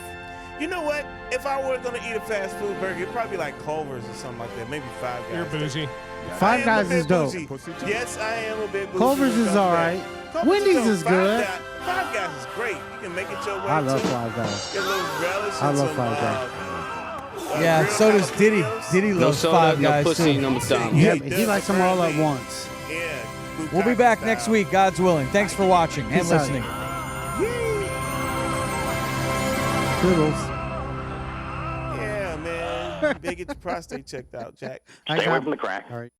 Speaker 4: You know what? If I were going to eat a fast food burger, it'd probably be like Culver's or something like that. Maybe Five Guys.
Speaker 2: You're bougie.
Speaker 5: Five
Speaker 4: I am
Speaker 5: Guys
Speaker 4: a bit
Speaker 5: is dope.
Speaker 4: bougie. Yes, I am a bit bougie.
Speaker 5: Culver's
Speaker 4: when it
Speaker 5: is
Speaker 4: comes to
Speaker 5: all
Speaker 4: that.
Speaker 5: right.
Speaker 4: Culver's
Speaker 5: Wendy's
Speaker 4: dope.
Speaker 5: is good.
Speaker 4: Five Guys is great. You can make it your way.
Speaker 5: I love
Speaker 4: too.
Speaker 5: Five Guys.
Speaker 4: Get a little relish
Speaker 5: I
Speaker 4: and
Speaker 5: love
Speaker 4: some,
Speaker 5: Five Guys.
Speaker 1: Yeah,
Speaker 4: grilled
Speaker 1: so does Diddy.
Speaker 4: jalapenos.
Speaker 1: Diddy
Speaker 11: No
Speaker 1: loves
Speaker 11: soda,
Speaker 1: Five
Speaker 11: no
Speaker 1: Guys
Speaker 11: pussy,
Speaker 1: too.
Speaker 11: no McDonald's.
Speaker 5: Yeah,
Speaker 4: he
Speaker 5: but
Speaker 4: does
Speaker 5: he likes them all at
Speaker 4: apparently.
Speaker 5: once.
Speaker 4: Yeah.
Speaker 1: We'll be back next week, God's willing. Thanks for watching and
Speaker 5: Peace out.
Speaker 1: listening.
Speaker 5: Toodles.
Speaker 4: Yeah, man. They get your prostate checked out, Jack.
Speaker 5: Stay away from the crack. All right.